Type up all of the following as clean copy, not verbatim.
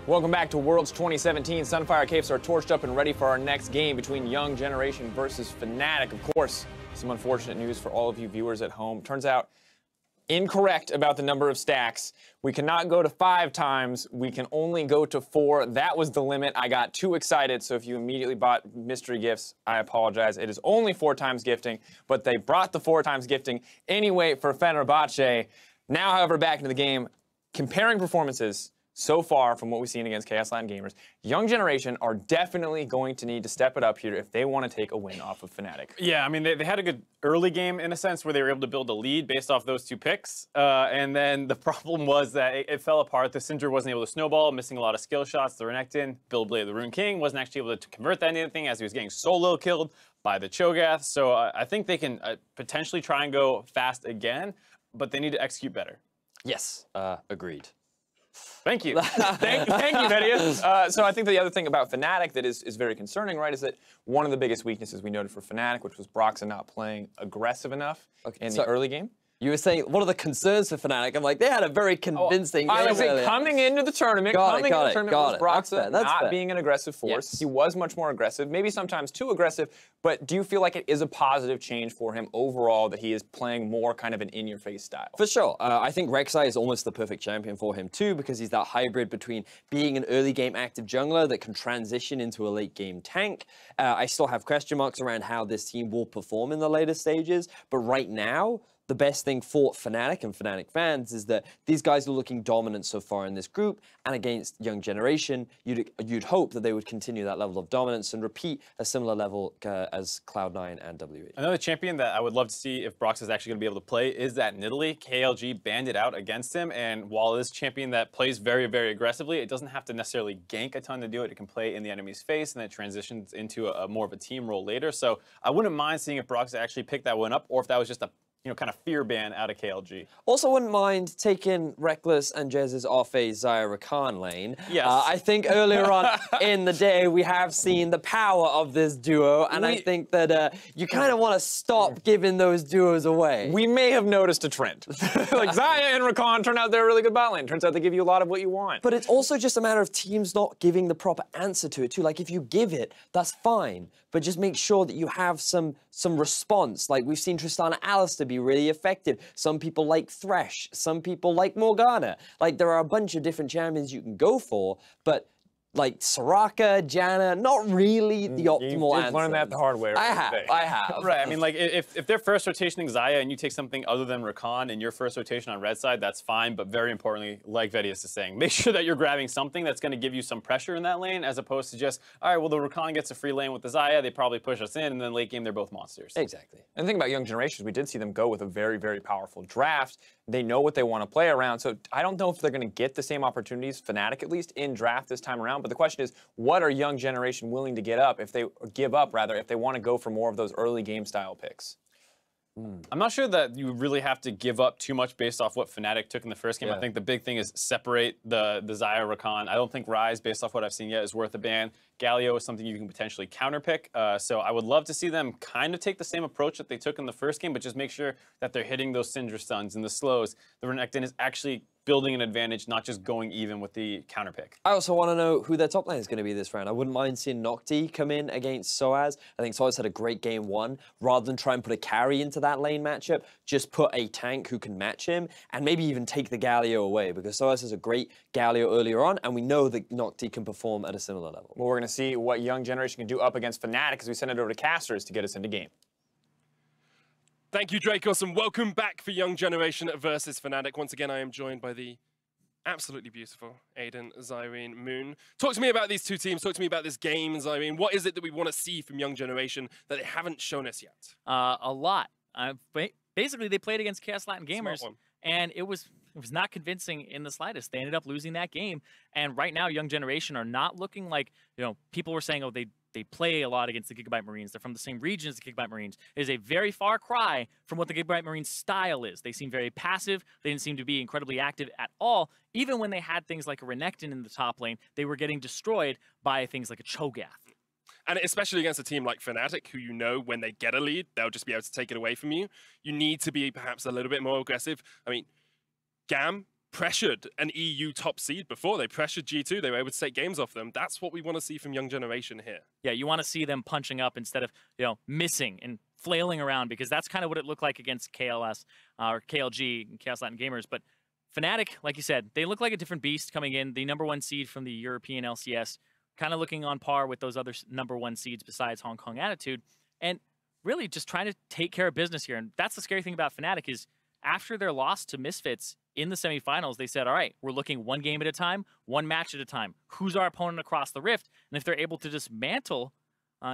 Welcome back to Worlds 2017. Sunfire Capes are torched up and ready for our next game between Young Generation versus Fnatic. Of course, some unfortunate news for all of you viewers at home. Turns out, incorrect about the number of stacks. We cannot go to 5 times. We can only go to 4. That was the limit. I got too excited, so if you immediately bought mystery gifts, I apologize. It is only 4 times gifting, but they brought the 4 times gifting anyway for Fenerbahce. Now, however, back into the game, comparing performances so far from what we've seen against Chaos Latin Gamers, Young Generation are definitely going to need to step it up here if they want to take a win off of Fnatic. Yeah, I mean, they had a good early game in a sense where they were able to build a lead based off those 2 picks. And then the problem was that it fell apart. The Syndra wasn't able to snowball, missing a lot of skill shots. The Renekton, Build Blade of the Rune King, wasn't actually able to convert that into anything as he was getting solo killed by the Cho'Gath. So I think they can potentially try and go fast again, but they need to execute better. Yes, agreed. Thank you. thank you, Vedius. So I think the other thing about Fnatic that is very concerning, right, is that one of the biggest weaknesses we noted for Fnatic, which was Broxah not playing aggressive enough in the early game. You were saying, what are the concerns for Fnatic? I'm like, they had a very convincing I was saying, coming into the tournament, was Broxah not being an aggressive force. Yes. He was much more aggressive, maybe sometimes too aggressive, but do you feel like it is a positive change for him overall that he is playing more kind of an in-your-face style? For sure. I think Rek'Sai is almost the perfect champion for him too, because he's that hybrid between being an early game active jungler that can transition into a late game tank. I still have question marks around how this team will perform in the later stages, but right now, the best thing for Fnatic and Fnatic fans is that these guys are looking dominant so far in this group, and against Young Generation, you'd hope that they would continue that level of dominance and repeat a similar level as Cloud9 and WE. Another champion that I would love to see if Broxah is actually going to be able to play is that Nidalee. KLG banded out against him, and while this champion that plays very, very aggressively, it doesn't have to necessarily gank a ton to do it. It can play in the enemy's face, and then it transitions into a more of a team role later. So I wouldn't mind seeing if Broxah actually picked that one up, or if that was just a kind of fear ban out of KLG. Also wouldn't mind taking Reckless and Jez's off a Xayah Rakan lane. Yes. I think earlier on in the day, we have seen the power of this duo, and I think that you kind of want to stop giving those duos away. We may have noticed a trend. Like Xayah and Rakan turn out they're a really good bot lane. Turns out they give you a lot of what you want. But it's also just a matter of teams not giving the proper answer to it too. Like if you give it, that's fine, but just make sure that you have some response. Like we've seen Tristana Alistar be really effective. Some people like Thresh. Some people like Morgana. Like there are a bunch of different champions you can go for, but like Soraka, Janna, not really the optimal answer. You've learned that the hard way. I have. Right, I mean, like, if they're first rotationing Xayah and you take something other than Rakan in your first rotation on red side, that's fine, but very importantly, like Vedius is saying, make sure that you're grabbing something that's going to give you some pressure in that lane, as opposed to just, all right, well, the Rakan gets a free lane with the Xayah, they probably push us in, and then late game, they're both monsters. Exactly. And the thing about Young Generations, we did see them go with a very, very powerful draft. They know what they want to play around, so I don't know if they're going to get the same opportunities, Fnatic at least, in draft this time around, but the question is, what are Young Generation willing to give up if they want to go for more of those early game style picks? I'm not sure that you really have to give up too much based off what Fnatic took in the first game. I think the big thing is separate the Xayah Rakan. I don't think Ryze, based off what I've seen yet, is worth a ban. Galio is something you can potentially counterpick. So I would love to see them kind of take the same approach that they took in the first game, but just make sure that they're hitting those Syndra stuns and the slows. The Renekton is actually building an advantage, not just going even with the counterpick. I also want to know who their top lane is going to be this round. I wouldn't mind seeing Nocti come in against Soaz. I think Soaz had a great game 1. Rather than try and put a carry into that lane matchup, just put a tank who can match him, and maybe even take the Galio away, because Soaz has a great Galio earlier on, and we know that Nocti can perform at a similar level. Well, we're going to see what Young Generation can do up against Fnatic as we send it over to Casters to get us into game. Thank you, Dracos, and welcome back for Young Generation versus Fnatic. Once again, I am joined by the absolutely beautiful Aiden, Zyrene, Moon. Talk to me about these two teams. Talk to me about this game, Zyrene. What is it that we want to see from Young Generation that they haven't shown us yet? A lot. Basically, they played against Chaos Latin Gamers, and it was not convincing in the slightest. They ended up losing that game, and right now, Young Generation are not looking like, people were saying, oh, they play a lot against the Gigabyte Marines. They're from the same region as the Gigabyte Marines. It is a very far cry from what the Gigabyte Marines style is. They seem very passive. They didn't seem to be incredibly active at all. Even when they had things like a Renekton in the top lane, they were getting destroyed by things like a Cho'Gath. And especially against a team like Fnatic, who when they get a lead, they'll just be able to take it away from you. You need to be perhaps a little bit more aggressive. I mean, Gam pressured an EU top seed before. They pressured G2. They were able to take games off them. That's what we want to see from Young Generation here. Yeah, you want to see them punching up instead of, missing and flailing around, because that's kind of what it looked like against KLS or KLG and Chaos Latin Gamers. But Fnatic, like you said, they look like a different beast coming in. The #1 seed from the European LCS, kind of looking on par with those other #1 seeds besides Hong Kong Attitude, and really just trying to take care of business here. And that's the scary thing about Fnatic is after their loss to Misfits in the semifinals, they said, all right, we're looking one game at a time, one match at a time. Who's our opponent across the rift? And if they're able to dismantle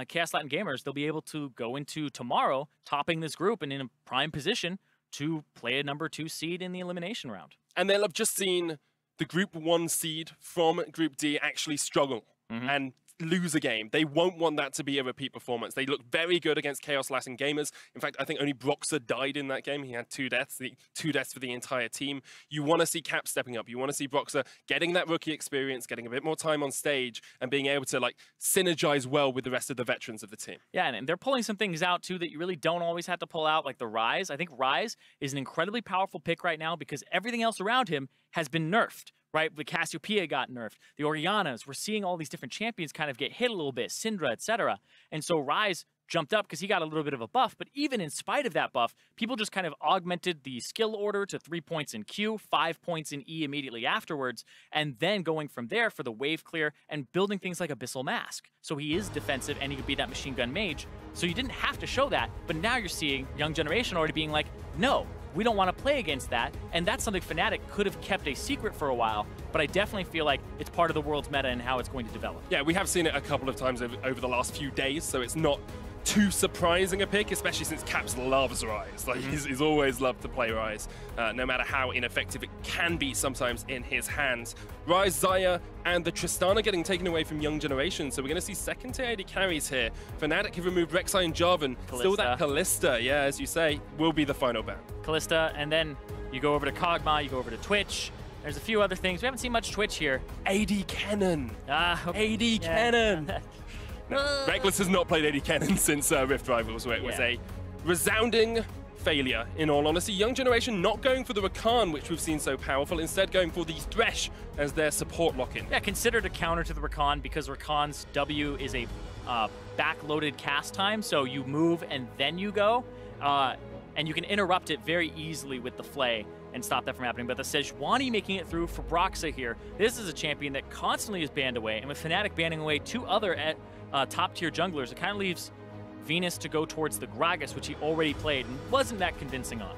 Chaos Latin Gamers, they'll be able to go into tomorrow topping this group and in a prime position to play a #2 seed in the elimination round. And they'll have just seen the Group 1 seed from Group D actually struggle and lose a game. They won't want that to be a repeat performance. They look very good against Chaos Latin Gamers. In fact, I think only Broxer died in that game. He had 2 deaths, 2 deaths for the entire team. You want to see Cap stepping up. You want to see Broxer getting that rookie experience, getting a bit more time on stage, and being able to synergize well with the rest of the veterans of the team. Yeah, and they're pulling some things out too that you really don't always have to pull out, like the Ryze. I think Ryze is an incredibly powerful pick right now because everything else around him has been nerfed. Right, the Cassiopeia got nerfed. The Orianas, we're seeing all these different champions kind of get hit a little bit, Syndra, etc. And so Ryze jumped up because he got a little bit of a buff, but even in spite of that buff, people just kind of augmented the skill order to 3 points in Q, 5 points in E immediately afterwards, and then going from there for the wave clear and building things like Abyssal Mask. So he is defensive and he could be that machine gun mage. So you didn't have to show that, but now you're seeing Young Generation already being like, no, we don't want to play against that, and that's something Fnatic could have kept a secret for a while, but I definitely feel like it's part of the world's meta and how it's going to develop. Yeah, we have seen it a couple of times over the last few days, so it's not too surprising a pick, especially since Caps loves Ryze. He's always loved to play Ryze, no matter how ineffective it can be sometimes in his hands. Ryze, Xayah, and the Tristana getting taken away from Young Generation, so we're going to see second-tier AD carries here. Fnatic have removed Rek'Sai and Jarvan. Still that Kalista, yeah, as you say, will be the final ban. Kalista, and then you go over to Kog'Maw, you go over to Twitch. There's a few other things. We haven't seen much Twitch here. AD Cannon. Okay. AD Cannon. No, Reckless has not played AD Cannon since Rift Rivals, where it was a resounding failure, in all honesty. Young Generation not going for the Rakan, which we've seen so powerful, instead going for the Thresh as their support lock-in. Yeah, considered a counter to the Rakan because Rakan's W is a back-loaded cast time, so you move and then you go, and you can interrupt it very easily with the Flay and stop that from happening. But the Sejuani making it through for Broxah here. This is a champion that constantly is banned away, and with Fnatic banning away 2 other top-tier junglers, it kind of leaves Venus to go towards the Gragas, which he already played and wasn't that convincing on.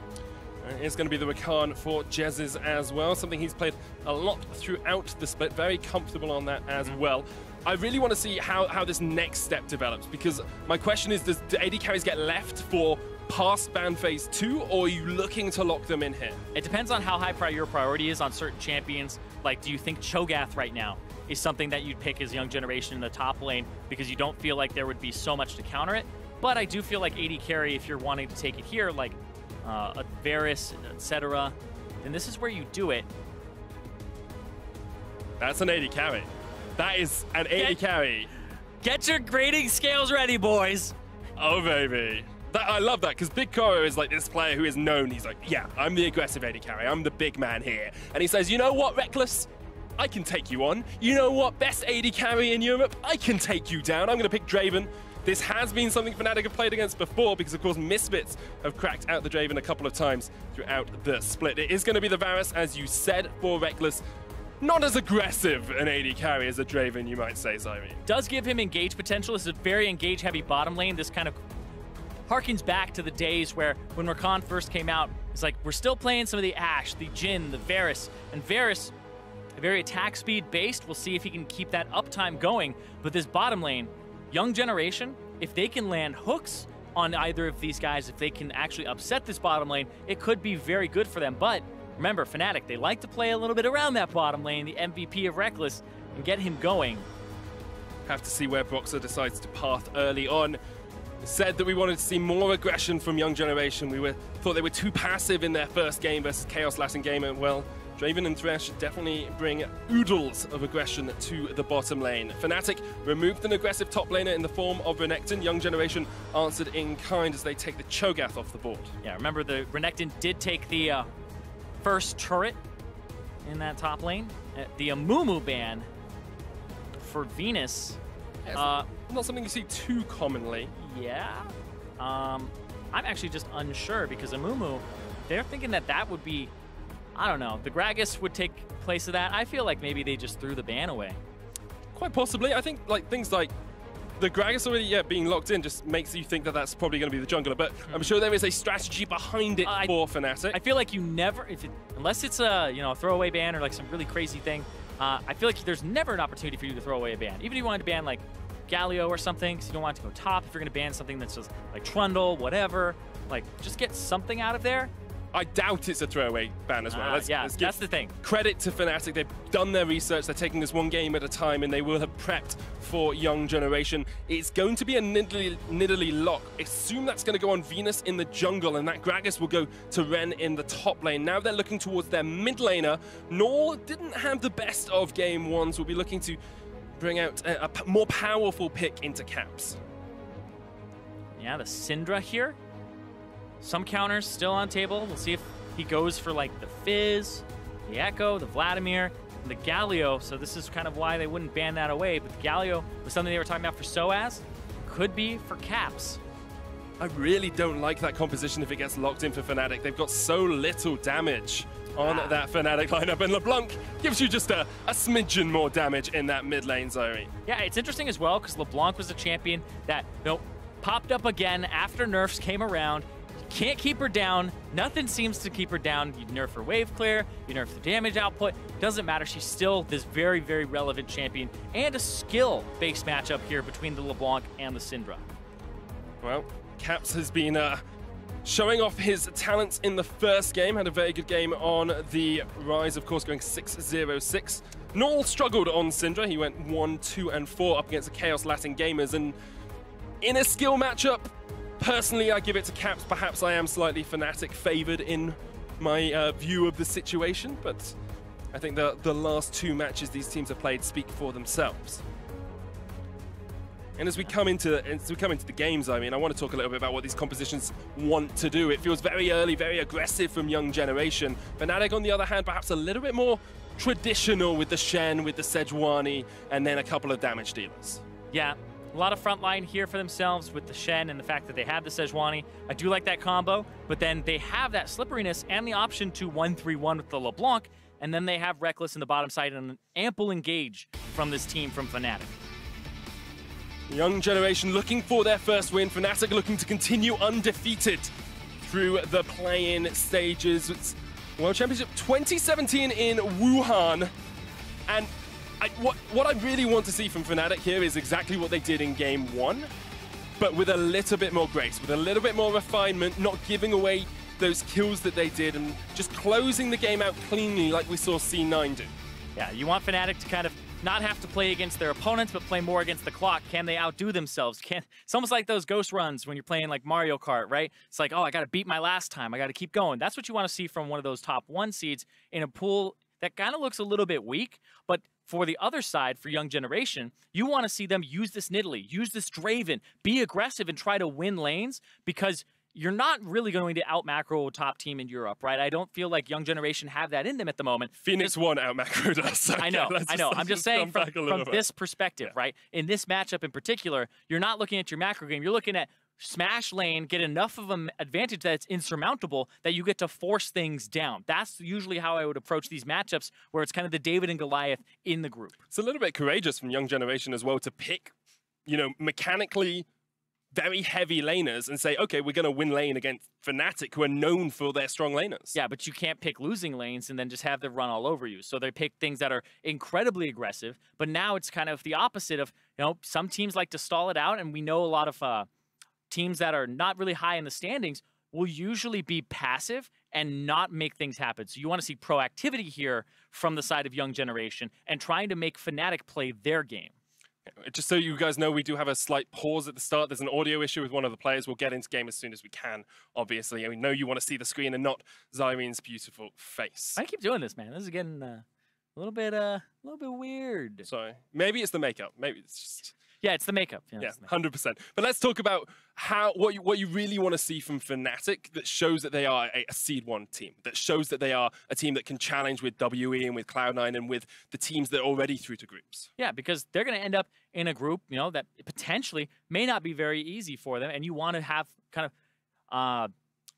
It's going to be the Rakan for Jez's as well, something he's played a lot throughout the split, very comfortable on that as well. I really want to see how this next step develops, because my question is, do AD carries get left for past ban phase 2, or are you looking to lock them in here? It depends on how high your priority is on certain champions. Like, do you think Cho'Gath right now is something that you'd pick as Young Generation in the top lane because you don't feel like there would be so much to counter it? But I do feel like AD carry, if you're wanting to take it here, like a Varus, etc., then this is where you do it. That's an AD carry. That is an AD carry. Get your grading scales ready, boys. Oh, baby. I love that, because Big Koro is like this player who is known. He's like, yeah, I'm the aggressive AD carry. I'm the big man here. And he says, you know what, Reckless? I can take you on. You know what, best AD carry in Europe? I can take you down. I'm going to pick Draven. This has been something Fnatic have played against before, because of course Misfits have cracked out the Draven a couple of times throughout the split. It is going to be the Varus, as you said, for Reckless. Not as aggressive an AD carry as a Draven, you might say, Zyrene. Does give him engage potential. This is a very engage-heavy bottom lane. This kind of harkens back to the days where when Rakan first came out, it's like, we're still playing some of the Ashe, the Jhin, the Varus. And Varus, very attack speed based. We'll see if he can keep that uptime going. But this bottom lane, Young Generation, if they can land hooks on either of these guys, if they can actually upset this bottom lane, it could be very good for them. But remember, Fnatic, they like to play a little bit around that bottom lane, the MVP of Reckless, and get him going. Have to see where Broxah decides to path early on. Said that we wanted to see more aggression from Young Generation. Thought they were too passive in their first game versus Chaos Latin Gamer. Well, Draven and Thresh definitely bring oodles of aggression to the bottom lane. Fnatic removed an aggressive top laner in the form of Renekton. Young Generation answered in kind as they take the Cho'Gath off the board. Yeah, remember the Renekton did take the first turret in that top lane. The Amumu ban for Venus. Not something you see too commonly. Yeah. I'm actually just unsure because Amumu, they're thinking that that would be, I don't know, the Gragas would take place of that. I feel like maybe they just threw the ban away. Quite possibly. I think like things like the Gragas already being locked in just makes you think that that's probably going to be the jungler, but I'm sure there is a strategy behind it for Fnatic. I feel like you never, unless it's a a throwaway ban or like some really crazy thing, I feel like there's never an opportunity for you to throw away a ban. Even if you wanted to ban like Galio or something, because you don't want it to go top. If you're going to ban something that's just like Trundle, whatever, like just get something out of there. I doubt it's a throwaway ban as well. Let's that's the thing. Credit to Fnatic. They've done their research. They're taking this one game at a time, and they will have prepped for Young Generation. It's going to be a Nidalee lock. Assume that's going to go on Venus in the jungle, and that Gragas will go to Ren in the top lane. Now they're looking towards their mid laner. Null didn't have the best of game ones. We'll be looking to bring out a more powerful pick into Caps. Yeah, the Syndra here. Some counters still on table. We'll see if he goes for like the Fizz, the Echo, the Vladimir, and the Galio. So this is kind of why they wouldn't ban that away. But the Galio was something they were talking about for Soaz. Could be for Caps. I really don't like that composition if it gets locked in for Fnatic. They've got so little damage on that Fnatic lineup, and LeBlanc gives you just a smidgen more damage in that mid lane, Zyrene. Yeah, it's interesting as well because LeBlanc was a champion that popped up again after nerfs came around. You can't keep her down. Nothing seems to keep her down. You nerf her wave clear, you nerf the damage output. Doesn't matter. She's still this very, very relevant champion and a skill-based matchup here between the LeBlanc and the Syndra. Well, Caps has been showing off his talents in the first game. Had a very good game on the Rise, of course, going 6-0-6. Null struggled on Syndra. He went 1-2-4 up against the Chaos Latin Gamers. And in a skill matchup, personally, I give it to Caps. Perhaps I am slightly Fnatic favored in my view of the situation, but I think the last two matches these teams have played speak for themselves. And as we come into the games, I mean, I want to talk a little bit about what these compositions want to do. It feels very early, very aggressive from Young Generation. Fnatic, on the other hand, perhaps a little bit more traditional with the Shen, with the Sejuani, and then a couple of damage dealers. Yeah, a lot of front line here for themselves with the Shen and the fact that they have the Sejuani. I do like that combo, but then they have that slipperiness and the option to 1-3-1 with the LeBlanc, and then they have Reckless in the bottom side and an ample engage from this team from Fnatic. Young Generation looking for their first win. Fnatic looking to continue undefeated through the play-in stages. It's World Championship 2017 in Wuhan. And what I really want to see from Fnatic here is exactly what they did in Game 1, but with a little bit more grace, with a little bit more refinement, not giving away those kills that they did, and just closing the game out cleanly like we saw C9 do. Yeah, you want Fnatic to kind of not have to play against their opponents, but play more against the clock. Can they outdo themselves? It's almost like those ghost runs when you're playing like Mario Kart, right? It's like, oh, I got to beat my last time. I got to keep going. That's what you want to see from one of those top 1 seeds in a pool that kind of looks a little bit weak. But for the other side, for Young Generation, you want to see them use this Nidalee, use this Draven, be aggressive and try to win lanes, because you're not really going to out-macro a top team in Europe, right? I don't feel like Young Generation have that in them at the moment. Phoenix won out-macroed us. I know. I'm just saying from this perspective, right? In this matchup in particular, you're not looking at your macro game. You're looking at smash lane, get enough of an advantage that's insurmountable that you get to force things down. That's usually how I would approach these matchups, where it's kind of the David and Goliath in the group. It's a little bit courageous from Young Generation as well to pick, mechanically very heavy laners and say, okay, we're going to win lane against Fnatic, who are known for their strong laners. Yeah, but you can't pick losing lanes and then just have them run all over you. So they pick things that are incredibly aggressive, but now it's kind of the opposite of, some teams like to stall it out, and we know a lot of teams that are not really high in the standings will usually be passive and not make things happen. So you want to see proactivity here from the side of Young Generation and trying to make Fnatic play their game. Just so you guys know, we do have a slight pause at the start. There's an audio issue with one of the players. We'll get into game as soon as we can, obviously. And we know you want to see the screen and not Zyrene's beautiful face. I keep doing this, man. This is getting a little bit weird. Sorry. Maybe it's the makeup. Maybe it's just... Yeah, it's the makeup. Yeah, 100%. But let's talk about what you really want to see from Fnatic that shows that they are a Seed 1 team, that shows that they are a team that can challenge with WE and with Cloud9 and with the teams that are already through to groups. Yeah, because they're going to end up in a group, that potentially may not be very easy for them, and you want to have kind of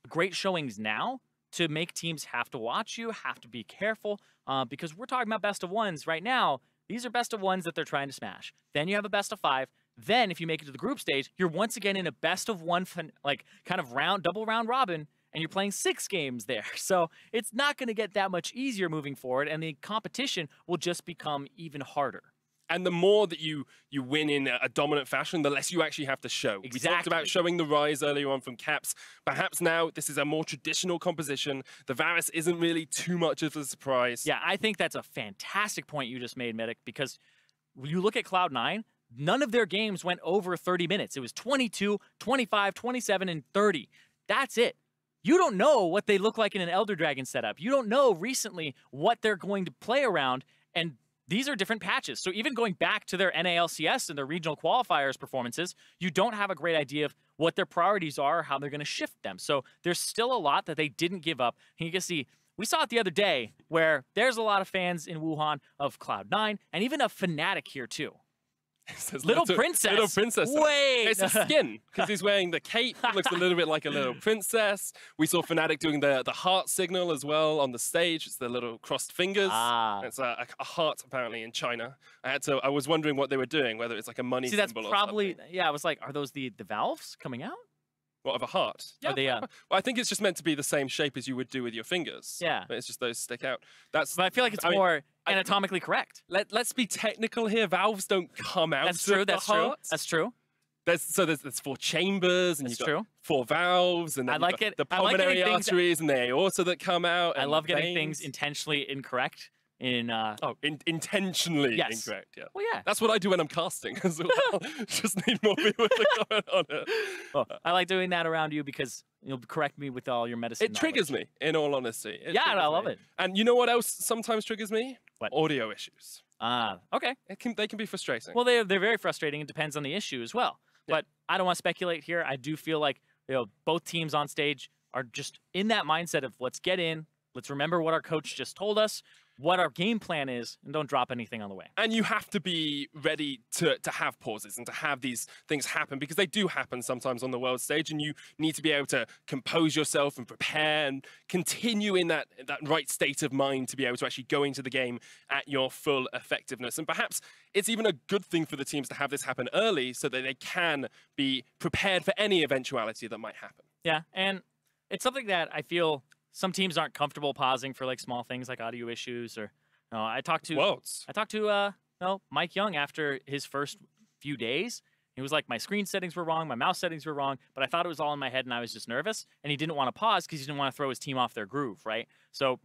great showings now to make teams have to watch you, have to be careful, because we're talking about best of ones right now. These are best of ones that they're trying to smash. Then you have a best of 5. Then if you make it to the group stage, you're once again in a best of 1, like kind of double round robin, and you're playing 6 games there. So it's not going to get that much easier moving forward, and the competition will just become even harder. And the more that you win in a dominant fashion, the less you actually have to show. Exactly. We talked about showing the rise earlier on from Caps. Perhaps now this is a more traditional composition. The Varus isn't really too much of a surprise. Yeah, I think that's a fantastic point you just made, Medic, because when you look at Cloud9, none of their games went over 30 minutes. It was 22, 25, 27, and 30. That's it. You don't know what they look like in an Elder Dragon setup. You don't know recently what they're going to play around, and these are different patches. So even going back to their NALCS and their regional qualifiers performances, you don't have a great idea of what their priorities are, how they're going to shift them. So there's still a lot that they didn't give up. And you can see, we saw it the other day where there's a lot of fans in Wuhan of Cloud9 and even of Fnatic here too. Little princess. Little princess. Wait. It's a skin because he's wearing the cape. Looks a little bit like a little princess. We saw Fnatic doing the heart signal as well on the stage. It's the little crossed fingers. It's a heart apparently in China. I was wondering what they were doing, whether it's like a money symbol. See, that's probably, yeah, I was like, are those the valves coming out? What, of a heart? Yeah, well, I think it's just meant to be the same shape as you would do with your fingers. Yeah. But it's just those stick out. But I feel like it's more anatomically correct. Let's be technical here. Valves don't come out That's true, that's true. That's true. There's 4 chambers, and That's you've true. got 4 valves, and then the pulmonary arteries and the aorta that come out. I love getting things intentionally incorrect. Intentionally incorrect, yeah. Well, yeah. That's what I do when I'm casting as well. Just need more people to comment on it. Well, I like doing that around you because you'll correct me with all your medicine It triggers me, in all honesty. Yeah, I love it. And you know what else sometimes triggers me? What? Audio issues. Okay. They can be frustrating. Well, they're very frustrating. It depends on the issue as well. Yeah. But I don't want to speculate here. I do feel like both teams on stage are just in that mindset of let's get in, let's remember what our coach just told us, what our game plan is, and don't drop anything on the way. And you have to be ready to have pauses and to have these things happen, because they do happen sometimes on the world stage, and you need to be able to compose yourself and prepare and continue in that right state of mind to be able to actually go into the game at your full effectiveness. And perhaps it's even a good thing for the teams to have this happen early so that they can be prepared for any eventuality that might happen. Yeah, and it's something that I feel some teams aren't comfortable pausing for like small things like audio issues or. I talked to Mike Young after his first few days. He was like, my screen settings were wrong, my mouse settings were wrong, but I thought it was all in my head and I was just nervous. And he didn't want to pause because he didn't want to throw his team off their groove, right? So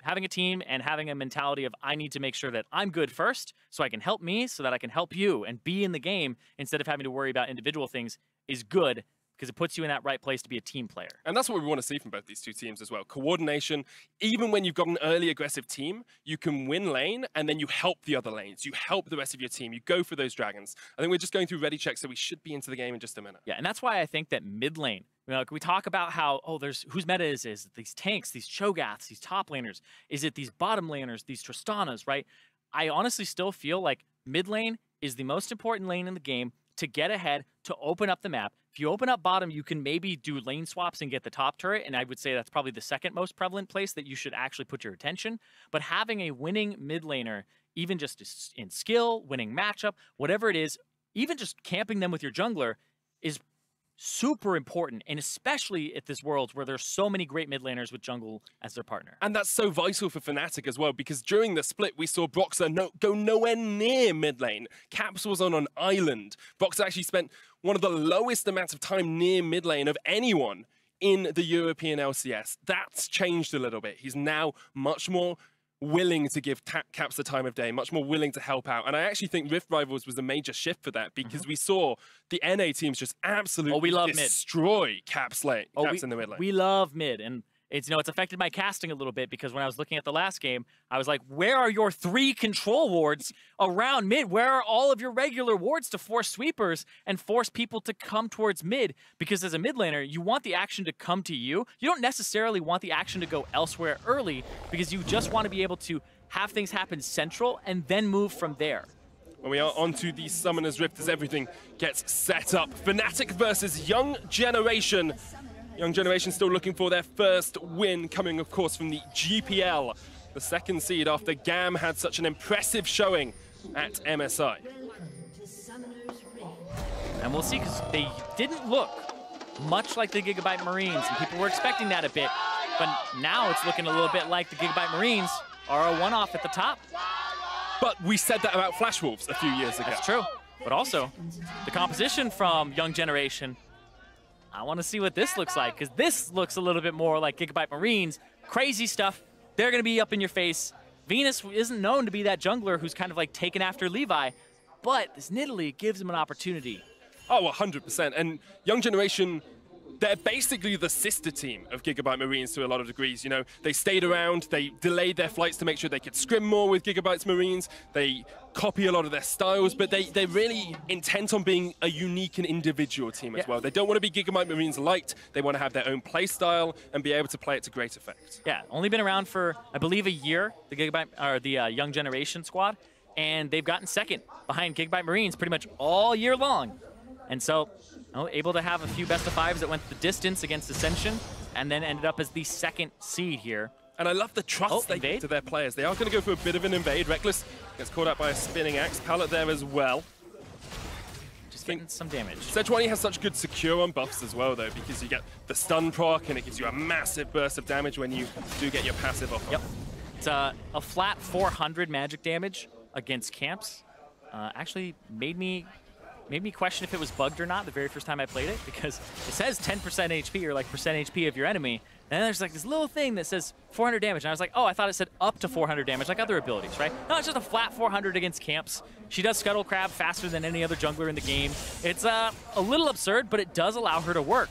having a team and having a mentality of I need to make sure that I'm good first so I can help me so that I can help you and be in the game instead of having to worry about individual things is good, because it puts you in that right place to be a team player. And that's what we want to see from both these two teams as well. Coordination. Even when you've got an early aggressive team, you can win lane, and then you help the other lanes. You help the rest of your team. You go for those dragons. I think we're just going through ready checks, so we should be into the game in just a minute. Yeah, and that's why I think that mid lane, we talk about how, there's whose meta is it these tanks, these Cho'Gaths, these top laners? Is it these bottom laners, these Tristanas, right? I honestly still feel like mid lane is the most important lane in the game to get ahead, to open up the map. If you open up bottom, you can maybe do lane swaps and get the top turret, and I would say that's probably the second most prevalent place that you should actually put your attention. But having a winning mid laner, even just in skill, winning matchup, whatever it is, even just camping them with your jungler is super important, and especially at this world where there's so many great mid laners with jungle as their partner. And that's so vital for Fnatic as well, because during the split, we saw Broxah go nowhere near mid lane. Caps was on an island. Broxah actually spent one of the lowest amounts of time near mid lane of anyone in the European LCS. That's changed a little bit. He's now much more willing to give Caps the time of day, much more willing to help out. And I actually think Rift Rivals was a major shift for that, because we saw the NA teams just absolutely destroy Caps in the mid lane. We love mid, and it's it's affected my casting a little bit because when I was looking at the last game, I was like, where are your 3 control wards around mid? Where are all of your regular wards to force sweepers and force people to come towards mid? Because as a mid laner, you want the action to come to you. You don't necessarily want the action to go elsewhere early because you just want to be able to have things happen central and then move from there. When we are onto the Summoner's Rift as everything gets set up. Fnatic versus Young Generation. Young Generation still looking for their first win, coming, of course, from the GPL, the 2nd seed after GAM had such an impressive showing at MSI. And we'll see, because they didn't look much like the Gigabyte Marines, and people were expecting that a bit. But now it's looking a little bit like the Gigabyte Marines are a one-off at the top. But we said that about Flash Wolves a few years ago. That's true. But also, the composition from Young Generation, I want to see what this looks like, because this looks a little bit more like Gigabyte Marines. Crazy stuff. They're going to be up in your face. Venus isn't known to be that jungler who's kind of like taken after Levi, but this Nidalee gives him an opportunity. Oh, 100%. And Young Generation, they're basically the sister team of Gigabyte Marines to a lot of degrees. You know, they stayed around, they delayed their flights to make sure they could scrim more with Gigabyte's Marines. They copy a lot of their styles, but they're really intent on being a unique and individual team as well. They don't want to be Gigabyte Marines light. They want to have their own play style and be able to play it to great effect. Yeah, only been around for, I believe, a year, the Gigabyte, or the Young Generation squad, and they've gotten second behind Gigabyte Marines pretty much all year long. And so, able to have a few best of 5s that went the distance against Ascension, and then ended up as the 2nd seed here. And I love the trust they give to their players. They are going to go for a bit of an invade. Reckless gets caught out by a spinning axe. Pallet there as well. Just getting some damage. Sejuani has such good secure on buffs as well, though, because you get the stun proc, and it gives you a massive burst of damage when you do get your passive off. Yep. It's a flat 400 magic damage against camps. Actually made me question if it was bugged or not the very first time I played it, because it says 10% HP or like percent HP of your enemy. And then there's like this little thing that says 400 damage. And I was like, oh, I thought it said up to 400 damage, like other abilities, right? No, it's just a flat 400 against camps. She does Scuttle Crab faster than any other jungler in the game. It's a little absurd, but it does allow her to work.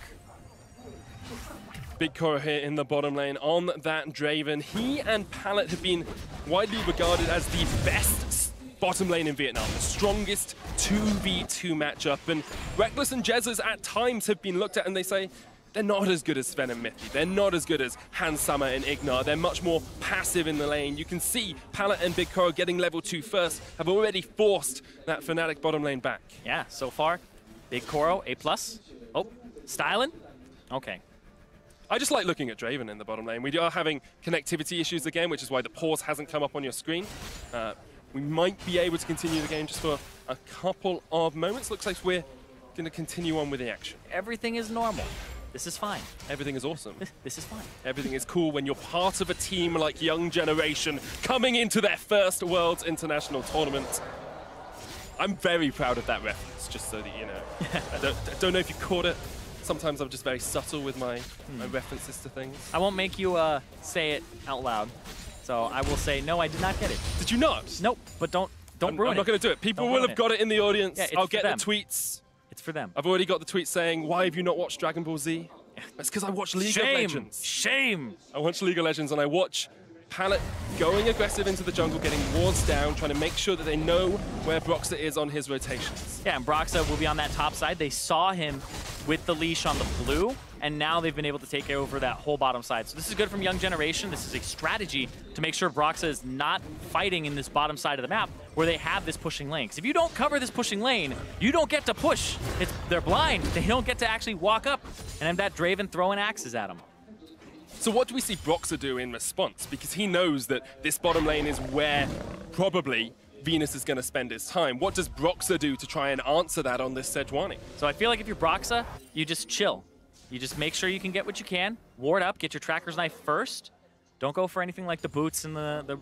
Big Koro here in the bottom lane on that Draven. He and Pallet have been widely regarded as the best bottom lane in Vietnam, the strongest 2v2 matchup. And Reckless and Jesus at times have been looked at and they say, they're not as good as Sven and Mithy. They're not as good as Hans Summer and Ignar. They're much more passive in the lane. You can see Pallet and Big Koro getting level 2 first have already forced that Fnatic bottom lane back. Yeah, so far, Big Koro, A+. Oh, styling? Okay. I just like looking at Draven in the bottom lane. We are having connectivity issues again, which is why the pause hasn't come up on your screen. We might be able to continue the game just for a couple of moments. Looks like we're going to continue on with the action. Everything is normal. This is fine. Everything is awesome. This is fine. Everything is cool when you're part of a team like Young Generation coming into their first Worlds International Tournament. I'm very proud of that reference, just so that you know. I don't know if you caught it. Sometimes I'm just very subtle with my references to things. I won't make you say it out loud. So I will say, no, I did not get it. Did you not? Nope, but don't ruin it. I'm not going to do it. People will have got it in the audience. Yeah, I'll get the tweets. It's for them. I've already got the tweet saying, why have you not watched Dragon Ball Z? It's because I watch League of Legends. Shame! I watch League of Legends and I watch Pallet going aggressive into the jungle, getting wards down, trying to make sure that they know where Broxah is on his rotations. Yeah, and Broxah will be on that top side. They saw him with the leash on the blue, and now they've been able to take over that whole bottom side. So this is good from Young Generation. This is a strategy to make sure Broxah is not fighting in this bottom side of the map where they have this pushing lane. Because if you don't cover this pushing lane, you don't get to push. They're blind. They don't get to actually walk up and have that Draven throwing axes at them. So what do we see Broxah do in response? Because he knows that this bottom lane is where probably Venus is going to spend his time. What does Broxah do to try and answer that on this Sejuani? So I feel like if you're Broxah, you just chill. You just make sure you can get what you can, ward up, get your Tracker's Knife first. Don't go for anything like the boots and the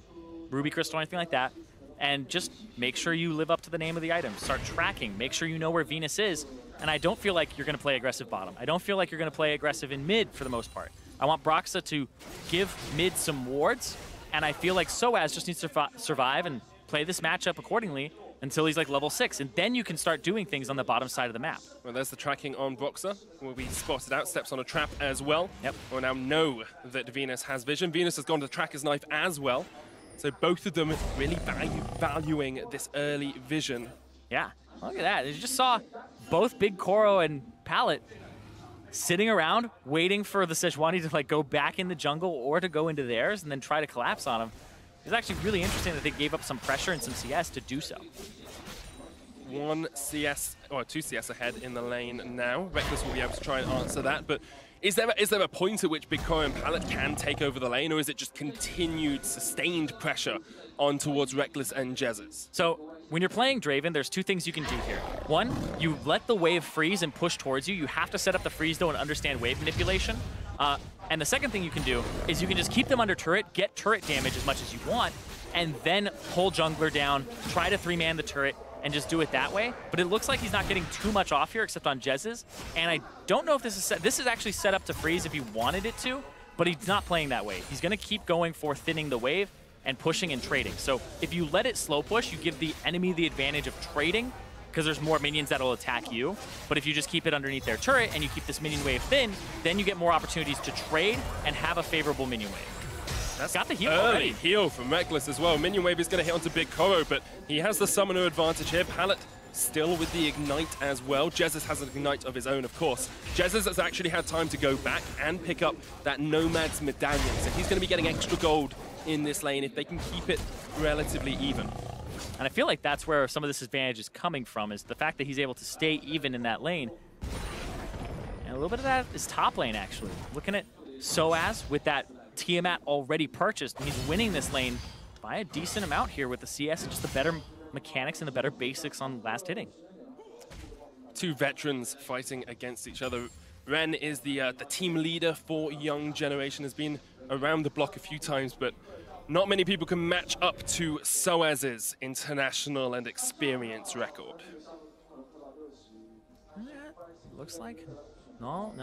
Ruby Crystal or anything like that. And just make sure you live up to the name of the item. Start tracking. Make sure you know where Venus is. And I don't feel like you're going to play aggressive bottom. I don't feel like you're going to play aggressive in mid for the most part. I want Broxah to give mid some wards, and I feel like Soaz just needs to survive and play this matchup accordingly until he's like level 6, and then you can start doing things on the bottom side of the map. Well, there's the tracking on Boxer. Will be spotted out, steps on a trap as well. Yep. We'll now know that Venus has vision. Venus has gone to the tracker's knife as well. So both of them really valuing this early vision. Yeah, look at that. You just saw both Big Koro and Pallet sitting around waiting for the Sejuani to like go back in the jungle or to go into theirs and then try to collapse on him. It's actually really interesting that they gave up some pressure and some CS to do so. 1 CS, or 2 CS ahead in the lane now. Reckless will be able to try and answer that, but is there a point at which Big Koro and Pallet can take over the lane, or is it just continued, sustained pressure on towards Reckless and Jezus? So when you're playing Draven, there's 2 things you can do here. 1, you let the wave freeze and push towards you. You have to set up the freeze though and understand wave manipulation. And the second thing you can do is you can just keep them under turret, get turret damage as much as you want, and then pull jungler down, try to 3-man the turret, and just do it that way. But it looks like he's not getting too much off here except on Jezus. And I don't know if this is set. This is actually set up to freeze if he wanted it to, but he's not playing that way. He's going to keep going for thinning the wave and pushing and trading. So if you let it slow push, you give the enemy the advantage of trading because there's more minions that'll attack you. But if you just keep it underneath their turret and you keep this minion wave thin, then you get more opportunities to trade and have a favorable minion wave. That's got the heal early already. Heal from Reckless as well. Minion wave is going to hit onto Big Koro, but he has the summoner advantage here. Pallet still with the ignite as well. Jezus has an ignite of his own, of course. Jezus has actually had time to go back and pick up that Nomad's medallion, so he's going to be getting extra gold in this lane if they can keep it relatively even. And I feel like that's where some of this advantage is coming from, is the fact that he's able to stay even in that lane. And a little bit of that is top lane, actually. Looking at Soaz with that Tiamat already purchased, and he's winning this lane by a decent amount here with the CS and just the better mechanics and the better basics on last hitting. 2 veterans fighting against each other. Ren is the team leader for Young Generation, has been around the block a few times, but not many people can match up to Soaz's international and experience record. Looks like, no,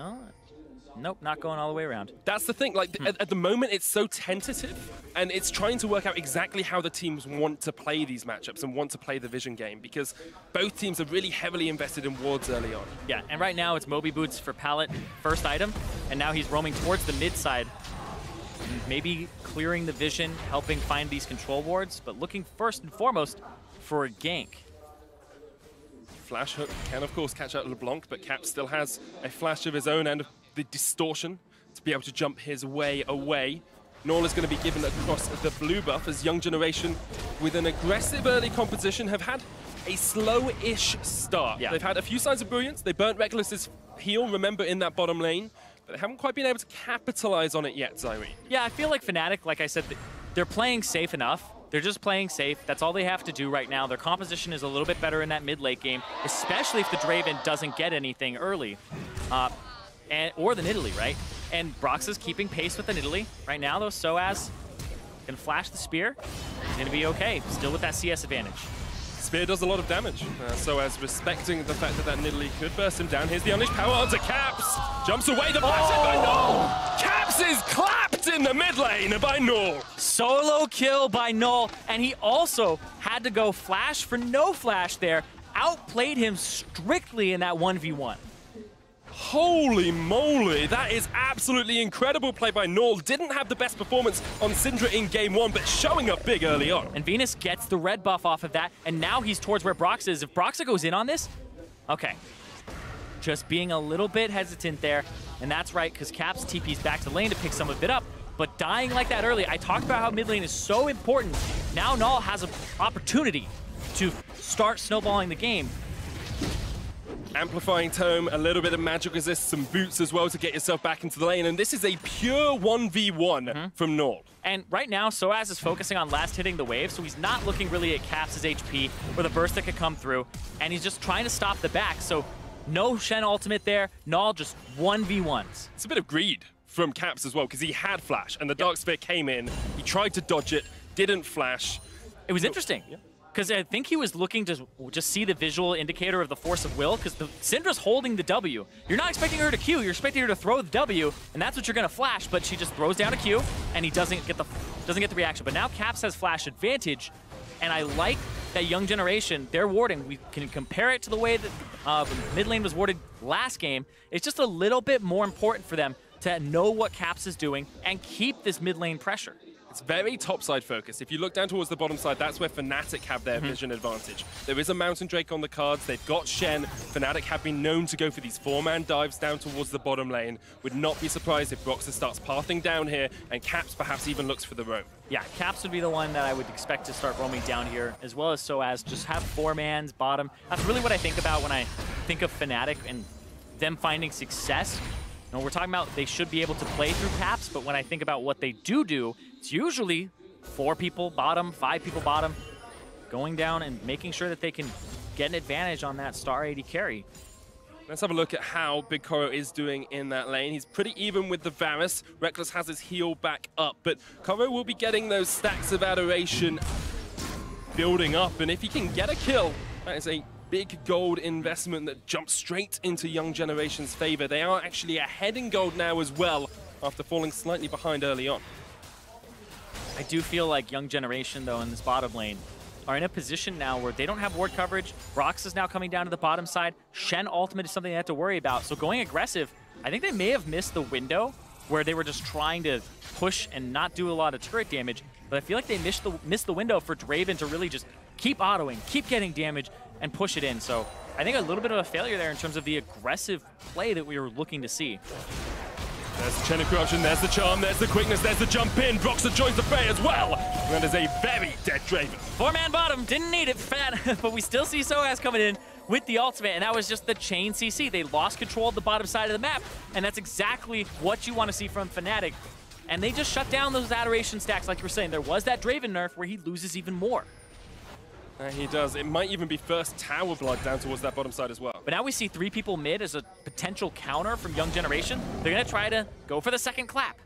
nope, not going all the way around. That's the thing, like at the moment it's so tentative and it's trying to work out exactly how the teams want to play these matchups and want to play the vision game because both teams are really heavily invested in wards early on. Yeah, and right now it's Moby Boots for Pallet, first item, and now he's roaming towards the mid side. Maybe clearing the vision, helping find these control wards, but looking first and foremost for a gank. Flash hook can of course catch out LeBlanc, but Cap still has a flash of his own and the distortion to be able to jump his way away. Null is going to be given across the blue buff as Young Generation, with an aggressive early composition, have had a slow-ish start. Yeah. They've had a few signs of brilliance. They burnt Reckless's heal, remember, in that bottom lane, but they haven't quite been able to capitalize on it yet, Zyrene. Yeah, I feel like Fnatic, like I said, they're playing safe enough. They're just playing safe. That's all they have to do right now. Their composition is a little bit better in that mid-late game, especially if the Draven doesn't get anything early. Or the Nidalee, right? And Brox is keeping pace with the Nidalee. Right now, though, Soaz can flash the spear. He's going to be okay, still with that CS advantage. Spear does a lot of damage, so as respecting the fact that Nidalee could burst him down, here's the unleashed power onto Caps. Jumps away, the passive by Null. Caps is clapped in the mid lane by Null. Solo kill by Null, and he also had to go flash for no flash there. Outplayed him strictly in that 1v1. Holy moly, that is absolutely incredible play by Null. Didn't have the best performance on Syndra in game 1, but showing up big early on. And Venus gets the red buff off of that, and now he's towards where Brox is. If Broxa goes in on this, okay. Just being a little bit hesitant there, and that's right, because Caps TP's back to lane to pick some of it up, but dying like that early, I talked about how mid lane is so important. Now Null has an opportunity to start snowballing the game. Amplifying Tome, a little bit of magic resist, some boots as well to get yourself back into the lane, and this is a pure 1v1 from Null. And right now, Soaz is focusing on last hitting the wave, so he's not looking really at Caps' HP or the burst that could come through, and he's just trying to stop the back, so no Shen ultimate there, Null just 1v1s. It's a bit of greed from Caps as well, because he had flash, and the Dark Sphere came in, he tried to dodge it, didn't flash. It was interesting. Because I think he was looking to just see the visual indicator of the force of will, because Syndra's holding the W. You're not expecting her to Q, you're expecting her to throw the W, and that's what you're going to flash, but she just throws down a Q, and he doesn't get the reaction. But now Caps has flash advantage, and I like that Young Generation, their warding, we can compare it to the way that mid lane was warded last game. It's just a little bit more important for them to know what Caps is doing and keep this mid lane pressure. It's very topside focused. If you look down towards the bottom side, that's where Fnatic have their vision advantage. There is a Mountain Drake on the cards. They've got Shen. Fnatic have been known to go for these 4-man dives down towards the bottom lane. Would not be surprised if Broxah starts pathing down here and Caps perhaps even looks for the roam. Yeah, Caps would be the one that I would expect to start roaming down here, as well as Soaz. Just have 4-mans, bottom. That's really what I think about when I think of Fnatic and them finding success. You know, we're talking about they should be able to play through Caps, but when I think about what they do, it's usually 4 people bottom, 5 people bottom, going down and making sure that they can get an advantage on that star 80 carry. Let's have a look at how Big Koro is doing in that lane. He's pretty even with the Varus. Reckless has his heal back up, but Koro will be getting those stacks of adoration building up, and if he can get a kill, that is a big gold investment that jumps straight into Young Generation's favor. They are actually ahead in gold now as well, after falling slightly behind early on. I do feel like Young Generation, though, in this bottom lane, are in a position now where they don't have ward coverage. Brox is now coming down to the bottom side. Shen ultimate is something they have to worry about. So going aggressive, I think they may have missed the window where they were just trying to push and not do a lot of turret damage. But I feel like they missed the window for Draven to really just keep autoing, keep getting damage, and push it in. So I think a little bit of a failure there in terms of the aggressive play that we were looking to see. There's the Chain of Corruption, there's the Charm, there's the quickness, there's the jump in. Broxah joins the fray as well. And that is a very dead Draven. 4-man bottom, didn't need it, fat, but we still see Soaz coming in with the ultimate, and that was just the chain CC. They lost control of the bottom side of the map, and that's exactly what you want to see from Fnatic. And they just shut down those adoration stacks, like you were saying. There was that Draven nerf where he loses even more. He does. It might even be first tower blood down towards that bottom side as well. But now we see 3 people mid as a potential counter from Young Generation. They're going to try to go for the second clap.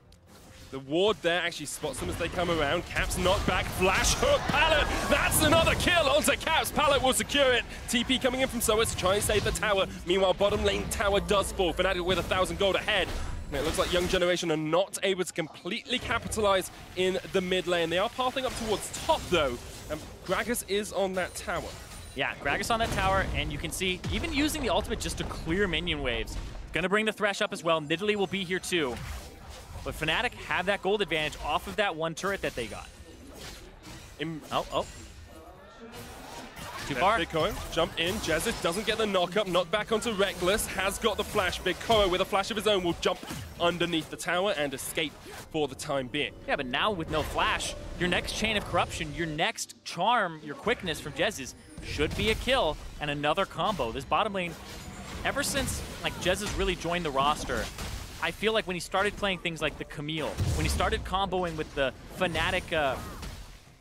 The ward there actually spots them as they come around. Caps knocked back, flash hook, Pallet. That's another kill onto Caps. Pallet will secure it. TP coming in from Soaz to try and save the tower. Meanwhile, bottom lane tower does fall. Fnatic with 1,000 gold ahead. And it looks like Young Generation are not able to completely capitalize in the mid lane. They are pathing up towards top though. And Gragas is on that tower. Yeah, Gragas on that tower, and you can see, even using the ultimate just to clear minion waves. Gonna bring the Thresh up as well. Nidalee will be here too. But Fnatic have that gold advantage off of that one turret that they got. Oh. Too far. Big Koro, jump in. Jezis doesn't get the knock-up. Knock back onto Reckless. Has got the flash. Big Koro, with a flash of his own, will jump underneath the tower and escape for the time being. Yeah, but now with no flash, your next Chain of Corruption, your next charm, your quickness from Jezis should be a kill and another combo. This bottom lane, ever since like Jezis really joined the roster, I feel like when he started playing things like the Camille, when he started comboing with the Fnatic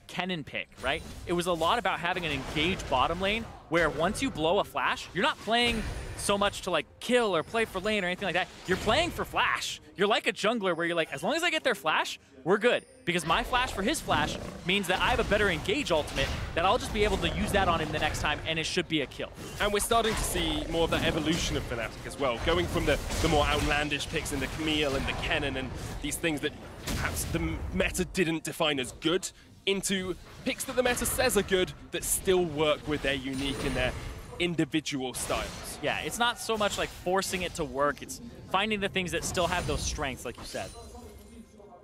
Kennen pick, right? It was a lot about having an engaged bottom lane where once you blow a flash, you're not playing so much to like kill or play for lane or anything like that. You're playing for flash. You're like a jungler where you're like, as long as I get their flash, we're good. Because my flash for his flash means that I have a better engage ultimate that I'll just be able to use that on him the next time, and it should be a kill. And we're starting to see more of that evolution of Fnatic as well, going from the more outlandish picks in the Camille and the Kennen and these things that perhaps the meta didn't define as good, into picks that the meta says are good that still work with their unique and their individual styles. Yeah, it's not so much like forcing it to work, it's finding the things that still have those strengths, like you said.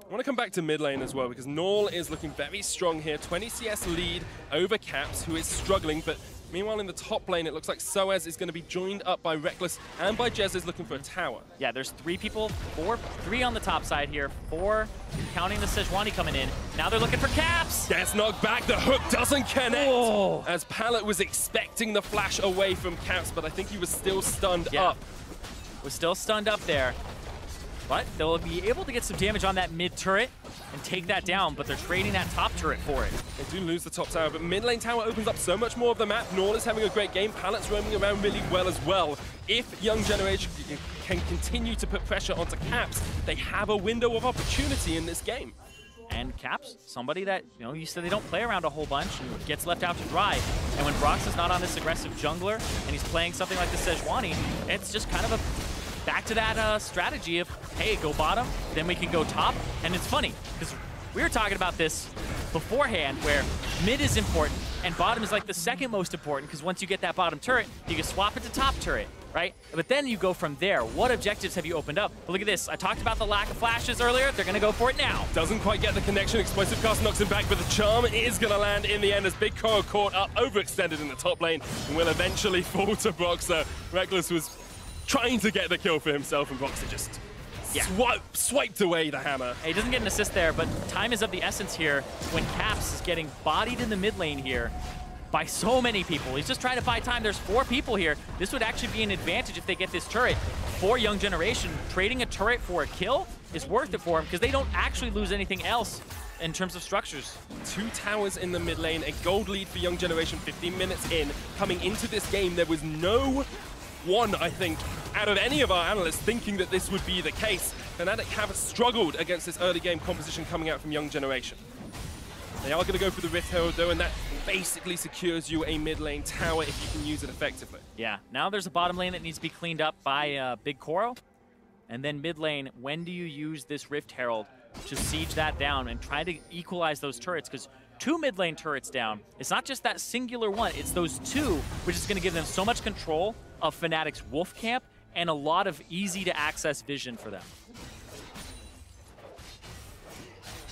I want to come back to mid lane as well, because Null is looking very strong here. 20 CS lead over Caps, who is struggling, but meanwhile in the top lane, it looks like Soaz is going to be joined up by Reckless and by Jez is looking for a tower. Yeah, there's 3 people, 3 on the top side here, 4 counting the Sejuani coming in. Now they're looking for Caps! Gets knocked back, the hook doesn't connect! Oh. As Pallet was expecting the flash away from Caps, but I think he was still stunned up. Was still stunned up there. But they'll be able to get some damage on that mid turret and take that down, but they're trading that top turret for it. They do lose the top tower, but mid lane tower opens up so much more of the map. Null is having a great game. Pallet's roaming around really well as well. If Young Generation can continue to put pressure onto Caps, they have a window of opportunity in this game. And Caps, somebody that, you know, you said they don't play around a whole bunch and gets left out to dry. And when Brox is not on this aggressive jungler and he's playing something like the Sejuani, it's just kind of a back to that strategy of, hey, go bottom, then we can go top. And it's funny, because we were talking about this beforehand, where mid is important, And bottom is like the second most important, because once you get that bottom turret, you can swap it to top turret, right? But then you go from there. What objectives have you opened up? But look at this. I talked about the lack of flashes earlier. They're going to go for it now. Doesn't quite get the connection. Explosive Cast knocks him back, but the charm is going to land in the end as Big Koro caught up, overextended in the top lane, and will eventually fall to Broxah. Reckless was trying to get the kill for himself, and Broxah just swiped away the hammer. He doesn't get an assist there, but time is of the essence here when Caps is getting bodied in the mid lane here by so many people. He's just trying to buy time. There's 4 people here. This would actually be an advantage if they get this turret. For Young Generation, trading a turret for a kill is worth it for them because they don't actually lose anything else in terms of structures. 2 towers in the mid lane, a gold lead for Young Generation 15 minutes in. Coming into this game, there was no one, I think, out of any of our analysts thinking that this would be the case. Fnatic have struggled against this early game composition coming out from Young Generation. They are going to go for the Rift Herald though, and that basically secures you a mid lane tower if you can use it effectively. Yeah, now there's a bottom lane that needs to be cleaned up by Big Koro. And then mid lane, when do you use this Rift Herald to siege that down and try to equalize those turrets? Because 2 mid lane turrets down, it's not just that singular one, it's those 2, which is going to give them so much control of Fnatic's Wolf Camp and a lot of easy to access vision for them.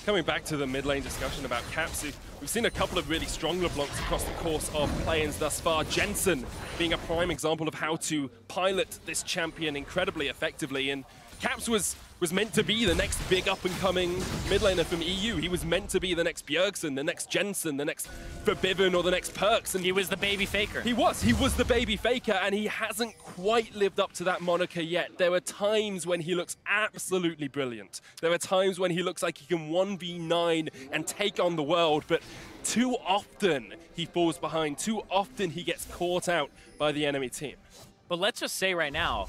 Coming back to the mid lane discussion about Caps, we've seen a couple of really strong LeBlancs across the course of play-ins thus far. Jensen being a prime example of how to pilot this champion incredibly effectively, and Caps was meant to be the next big up-and-coming mid laner from EU. He was meant to be the next Bjergsen, the next Jensen, the next Forbidden, or the next Perks. And he was the baby faker. He was the baby faker, and he hasn't quite lived up to that moniker yet. There are times when he looks absolutely brilliant. There are times when he looks like he can 1v9 and take on the world, but too often he falls behind. Too often he gets caught out by the enemy team. But let's just say right now,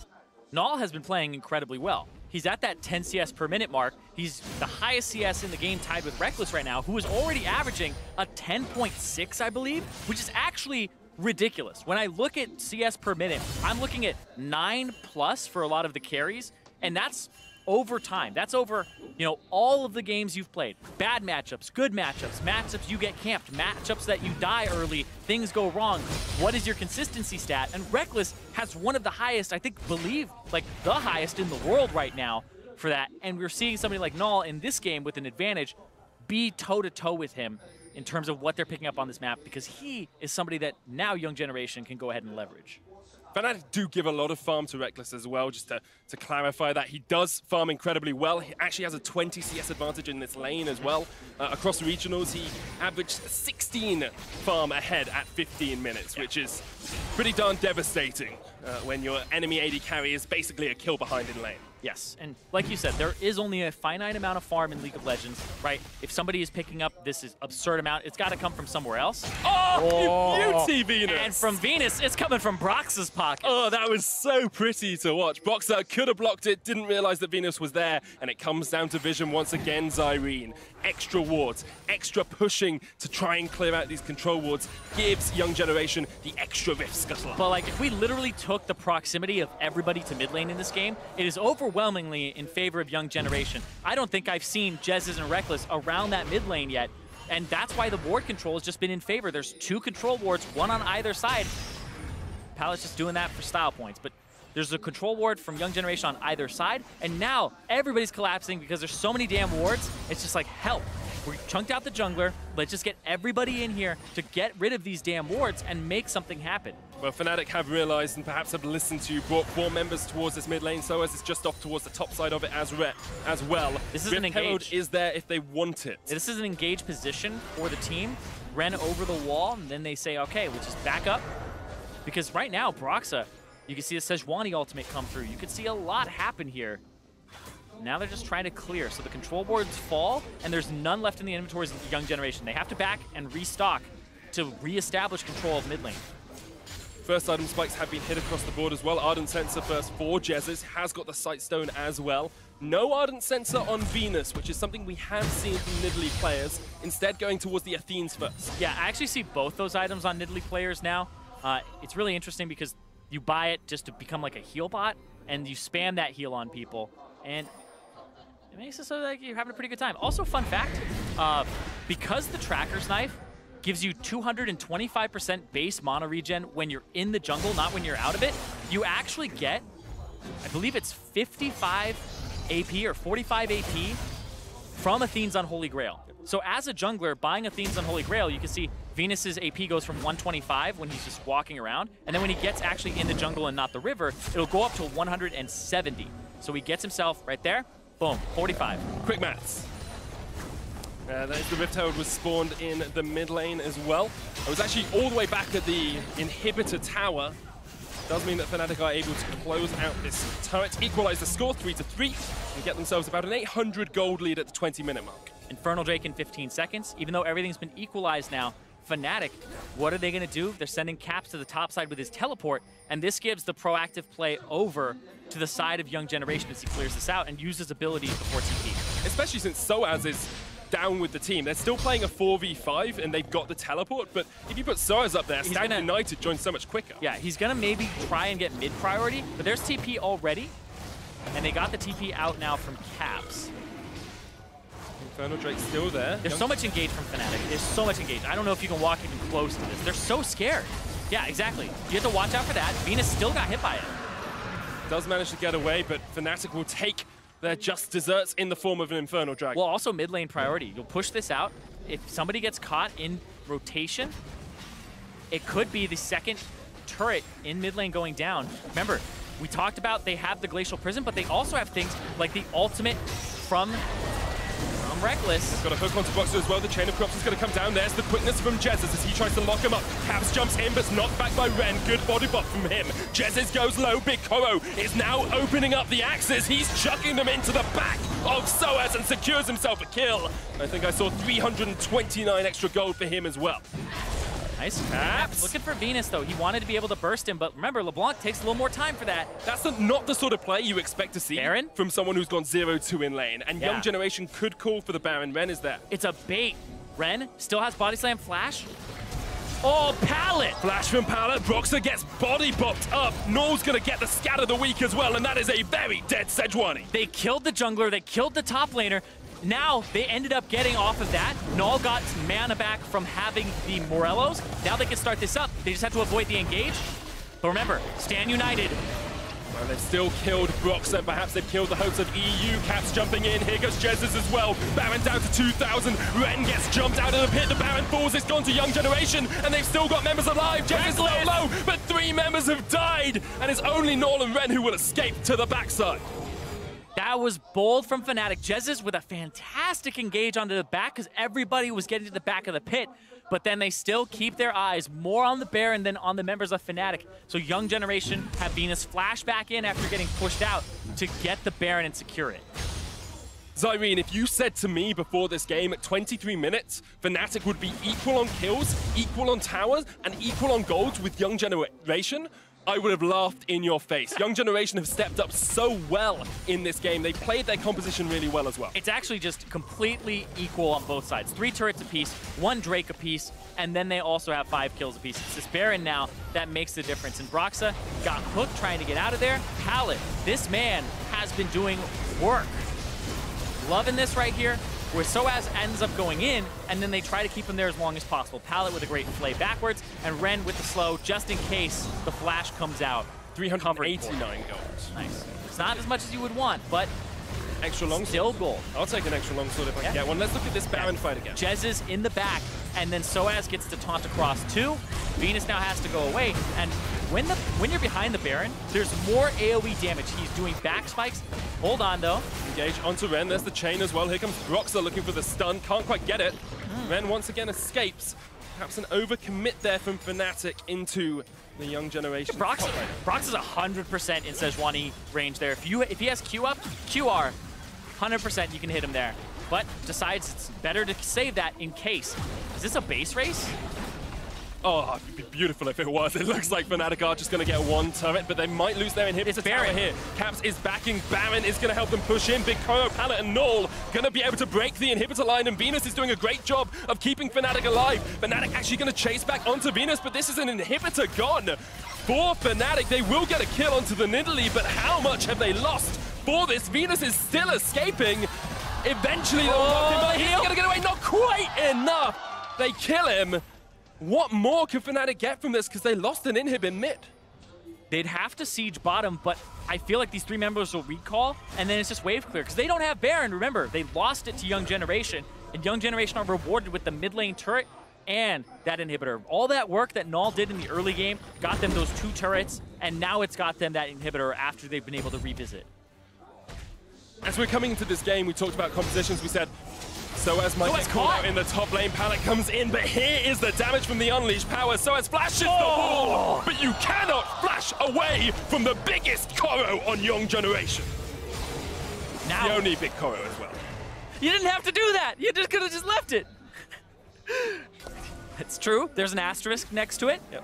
Null has been playing incredibly well. He's at that 10 CS per minute mark. He's the highest CS in the game, tied with Reckless right now, who is already averaging a 10.6, I believe, which is actually ridiculous. When I look at CS per minute, I'm looking at 9+ for a lot of the carries, and that's over time. That's over, you know, all of the games you've played. Bad matchups, good matchups, matchups you get camped, matchups that you die early, things go wrong. What is your consistency stat? And Reckless has one of the highest, I think, like the highest in the world right now for that. And we're seeing somebody like Null in this game with an advantage be toe-to-toe with him in terms of what they're picking up on this map, because he is somebody that now Young Generation can go ahead and leverage. Fnatic do give a lot of farm to Reckless as well, just to clarify that. He does farm incredibly well. He actually has a 20 CS advantage in this lane as well. Across regionals, he averaged 16 farm ahead at 15 minutes, which is pretty darn devastating when your enemy AD carry is basically a kill behind in lane. Yes, and like you said, there is only a finite amount of farm in League of Legends, right? If somebody is picking up this absurd amount, it's got to come from somewhere else. Oh, beauty, Venus! And from Venus, it's coming from Broxah's pocket. Oh, that was so pretty to watch. Broxah could have blocked it, didn't realize that Venus was there, and it comes down to vision once again, Zyrene. Extra wards, extra pushing to try and clear out these control wards gives Young Generation the extra Rift Scuttle. But like, if we literally took the proximity of everybody to mid lane in this game, it is overwhelmingly in favor of Young Generation. I don't think I've seen Jezzes and Reckless around that mid lane yet, and that's why the ward control has just been in favor. There's 2 control wards, one on either side. Palace just doing that for style points, but there's a control ward from Young Generation on either side, and now everybody's collapsing because there's so many damn wards. It's just like, help. We chunked out the jungler. Let's just get everybody in here to get rid of these damn wards and make something happen. Well, Fnatic have realized and perhaps have listened to you, brought 4 members towards this mid lane, so as it's just off towards the top side of it as well. This is an engage. Herald is there if they want it. This is an engaged position for the team. Ren over the wall, and then they say, okay, we'll just back up. Because right now, Broxah, you can see the Sejuani ultimate come through. You can see a lot happen here. Now they're just trying to clear. So the control boards fall, and there's none left in the inventories of the Young Generation. They have to back and restock to reestablish control of mid lane. First item spikes have been hit across the board as well. Ardent Sensor first for Jezzes, has got the Sight Stone as well. No Ardent Sensor on Venus, which is something we have seen from Nidalee players, instead going towards the Athenes first. Yeah, I actually see both those items on Nidalee players now. It's really interesting because you buy it just to become like a heal bot, and you spam that heal on people, and it makes it so like you're having a pretty good time. Also, fun fact, because the Tracker's Knife gives you 225% base mana regen when you're in the jungle, not when you're out of it. You actually get, I believe it's 55 AP or 45 AP from Athene's Unholy Grail. So as a jungler, buying Athene's Unholy Grail, you can see Venus's AP goes from 125 when he's just walking around, and then when he gets actually in the jungle and not the river, it'll go up to 170. So he gets himself right there, boom, 45. Quick maths. The Rift Herald was spawned in the mid lane as well. I was actually all the way back at the inhibitor tower. Does mean that Fnatic are able to close out this turret, equalize the score 3-3, and get themselves about an 800 gold lead at the 20-minute mark. Infernal Drake in 15 seconds. Even though everything's been equalized now, Fnatic, what are they going to do? They're sending Caps to the top side with his teleport, and this gives the proactive play over to the side of Young Generation as he clears this out and uses abilities before TP. Especially since Soaz is down with the team. They're still playing a 4v5 and they've got the teleport, but if you put Soaz up there, Stand United joins so much quicker. Yeah, he's going to maybe try and get mid priority, but there's TP already, and they got the TP out now from Caps. Infernal Drake's still there. There's so much engaged from Fnatic. There's so much engaged. I don't know if you can walk even close to this. They're so scared. Yeah, exactly. You have to watch out for that. Venus still got hit by it. Does manage to get away, but Fnatic will take their just desserts in the form of an Infernal Dragon. Well, also mid lane priority. You'll push this out. If somebody gets caught in rotation, it could be the second turret in mid lane going down. Remember, we talked about they have the Glacial Prison, but they also have things like the ultimate from Reckless. Got a hook onto Boxer as well. The Chain of Corruption is going to come down. There's the quickness from Jesus as he tries to lock him up. Caps jumps in, but knocked back by Ren. Good body buff from him. Jesus goes low. Big Koro is now opening up the axes. He's chucking them into the back of Soaz and secures himself a kill. I think I saw 329 extra gold for him as well. Nice. Caps. Looking for Venus, though. He wanted to be able to burst him, but remember, LeBlanc takes a little more time for that. That's not the sort of play you expect to see Baron? from someone who's gone 0-2 in lane. And Yeah. Young Generation could call for the Baron. Ren is there. It's a bait. Ren still has Body Slam Flash. Oh, Pallet! Flash from Pallet. Broxer gets body bopped up. Null's going to get the scat of the week as well, and that is a very dead Sejuani. They killed the jungler. They killed the top laner. Now, they ended up getting off of that. Null got mana back from having the Morellos. Now they can start this up. They just have to avoid the engage. But remember, Stand United. Well, they've still killed Broxer. Perhaps they've killed the hopes of EU. Caps jumping in. Here goes Jesus as well. Baron down to 2,000. Ren gets jumped out of the pit. The Baron falls. It's gone to Young Generation, and they've still got members alive. Jesus low, low, but 3 members have died, and it's only Null and Ren who will escape to the backside. That was bold from Fnatic. Jesus with a fantastic engage onto the back because everybody was getting to the back of the pit, but then they still keep their eyes more on the Baron than on the members of Fnatic. So Young Generation have Venus flash back in after getting pushed out to get the Baron and secure it. Zyrene, if you said to me before this game at 23 minutes, Fnatic would be equal on kills, equal on towers, and equal on golds with Young Generation, I would have laughed in your face. Young Generation have stepped up so well in this game. They played their composition really well as well. It's actually just completely equal on both sides. 3 turrets apiece, 1 Drake apiece, and then they also have 5 kills apiece. It's this Baron now that makes the difference. And Broxer got hooked trying to get out of there. Pallet, this man has been doing work. Loving this right here, where Soaz ends up going in, and then they try to keep him there as long as possible. Pallet with a great play backwards, and Ren with the slow, just in case the flash comes out. 389 gold. Nice. It's not as much as you would want, but extra long still gold. I'll take an extra long sword if I can get one. Let's look at this Baron fight again. Jez is in the back, and then Soaz gets to taunt across 2. Venus now has to go away, and when you're behind the Baron, there's more AoE damage. He's doing back spikes. Hold on, though. Engage onto Ren. There's the chain as well. Here comes Broxer looking for the stun. Can't quite get it. Ren once again escapes. Perhaps an overcommit there from Fnatic into the Young Generation. Broxer's 100% in Sejuani range there. If he has Q up, QR, 100% you can hit him there. But decides it's better to save that in case. Is this a base race? Oh, it'd be beautiful if it was. It looks like Fnatic are just going to get 1 turret, but they might lose their inhibitor tower here. Caps is backing. Baron is going to help them push in. Big Koro, Pallet, and Null going to be able to break the inhibitor line, and Venus is doing a great job of keeping Fnatic alive. Fnatic actually going to chase back onto Venus, but this is an inhibitor gone. For Fnatic, they will get a kill onto the Nidalee, but how much have they lost for this? Venus is still escaping. Eventually, they'll knock him, but he's going to get away. Not quite enough. They kill him. what more can Fnatic get from this? Because they lost an inhib in mid. They'd have to siege bottom, but I feel like these 3 members will recall, and then it's just wave clear. Because they don't have Baron, remember. They lost it to Young Generation, and Young Generation are rewarded with the mid lane turret and that inhibitor. All that work that Null did in the early game got them those 2 turrets, and now it's got them that inhibitor after they've been able to revisit. As we're coming into this game, we talked about compositions. We said, Soaz might get caught out in the top lane. Panic comes in, but here is the damage from the unleashed power. Soaz flashes the wall, but you cannot flash away from the biggest Koro on Young Generation. Now, the only big Koro as well. You didn't have to do that. You just could have just left it. It's true. There's an asterisk next to it. Yep.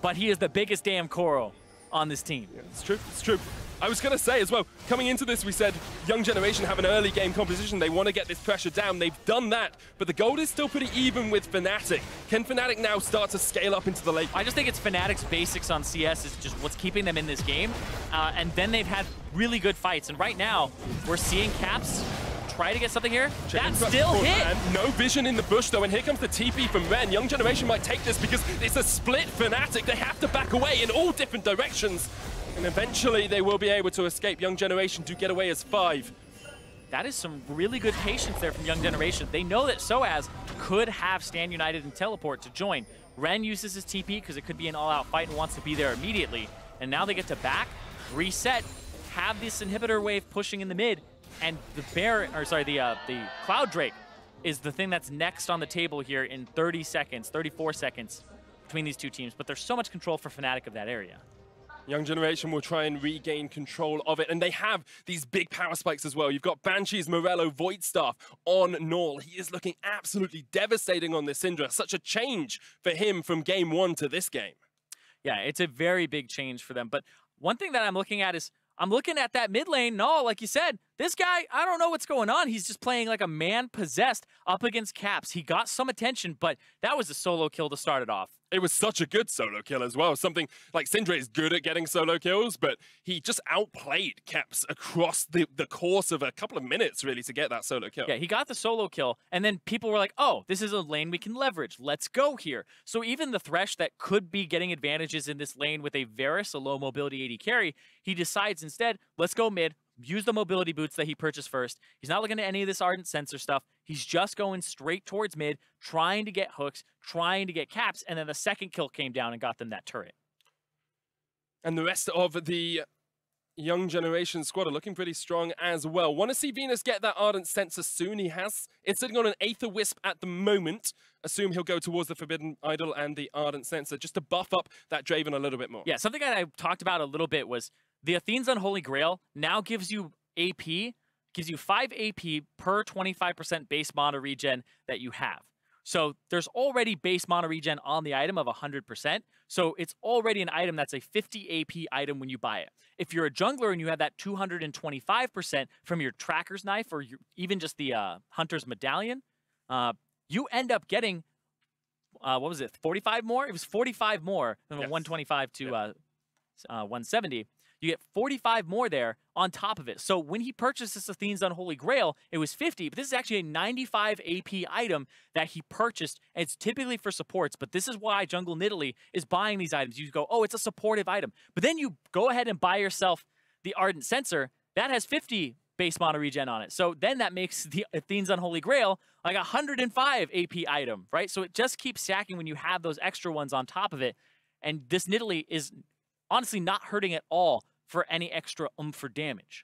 But he is the biggest damn Koro on this team. Yeah, it's true. It's true. I was going to say as well, coming into this, we said Young Generation have an early game composition. They want to get this pressure down. They've done that, but the gold is still pretty even with Fnatic. Can Fnatic now start to scale up into the late? I just think it's Fnatic's basics on CS is just what's keeping them in this game. And then they've had really good fights. And right now, we're seeing Caps try to get something here. That still hit. Man. No vision in the bush, though, and here comes the TP from Ren. Young Generation might take this because it's a split Fnatic. They have to back away in all different directions. And eventually they will be able to escape. Young Generation to get away as 5. That is some really good patience there from Young Generation. They know that Soaz could have Stand United and teleport to join. Ren uses his TP because it could be an all-out fight and wants to be there immediately. And now they get to back, reset, have this inhibitor wave pushing in the mid, and the the Cloud Drake is the thing that's next on the table here in 30 seconds, 34 seconds between these 2 teams. But there's so much control for Fnatic of that area. Young Generation will try and regain control of it, and they have these big power spikes as well. You've got Banshees, Morello, Voidstaff on Null. He is looking absolutely devastating on this Syndra. Such a change for him from game 1 to this game. Yeah, it's a very big change for them. But one thing that I'm looking at is I'm looking at that mid lane. Null, like you said, this guy, I don't know what's going on. He's just playing like a man possessed up against Caps. He got some attention, but that was a solo kill to start it off. It was such a good solo kill as well. Something like Syndra is good at getting solo kills, but he just outplayed Caps across the course of a couple of minutes, really, to get that solo kill. Yeah, he got the solo kill, and then people were like, oh, this is a lane we can leverage. Let's go here. So even the Thresh that could be getting advantages in this lane with a Varus, a low mobility AD carry, he decides instead, let's go mid, use the mobility boots that he purchased first. He's not looking at any of this Ardent Sensor stuff. He's just going straight towards mid, trying to get hooks, trying to get Caps, and then the second kill came down and got them that turret. And the rest of the Young Generation squad are looking pretty strong as well. Want to see Venus get that Ardent Sensor soon. He has. It's sitting on an Aether Wisp at the moment. Assume he'll go towards the Forbidden Idol and the Ardent Sensor just to buff up that Draven a little bit more. Yeah, something that I talked about a little bit was the Athene's Unholy Grail now gives you AP, gives you 5 AP per 25% base mana regen that you have. So there's already base mana regen on the item of 100%. So it's already an item that's a 50 AP item when you buy it. If you're a jungler and you have that 225% from your Tracker's Knife or even just the Hunter's Medallion, you end up getting, what was it, 45 more? It was 45 more than 125 to 170. You get 45 more there on top of it. So when he purchased this Athene's Unholy Grail, it was 50, but this is actually a 95 AP item that he purchased. And it's typically for supports, but this is why Jungle Nidalee is buying these items. You go, oh, it's a supportive item. But then you go ahead and buy yourself the Ardent Sensor. That has 50 base mana regen on it. So then that makes the Athene's Unholy Grail like a 105 AP item, right? So it just keeps stacking when you have those extra ones on top of it. And this Nidalee is honestly not hurting at all for any extra for damage.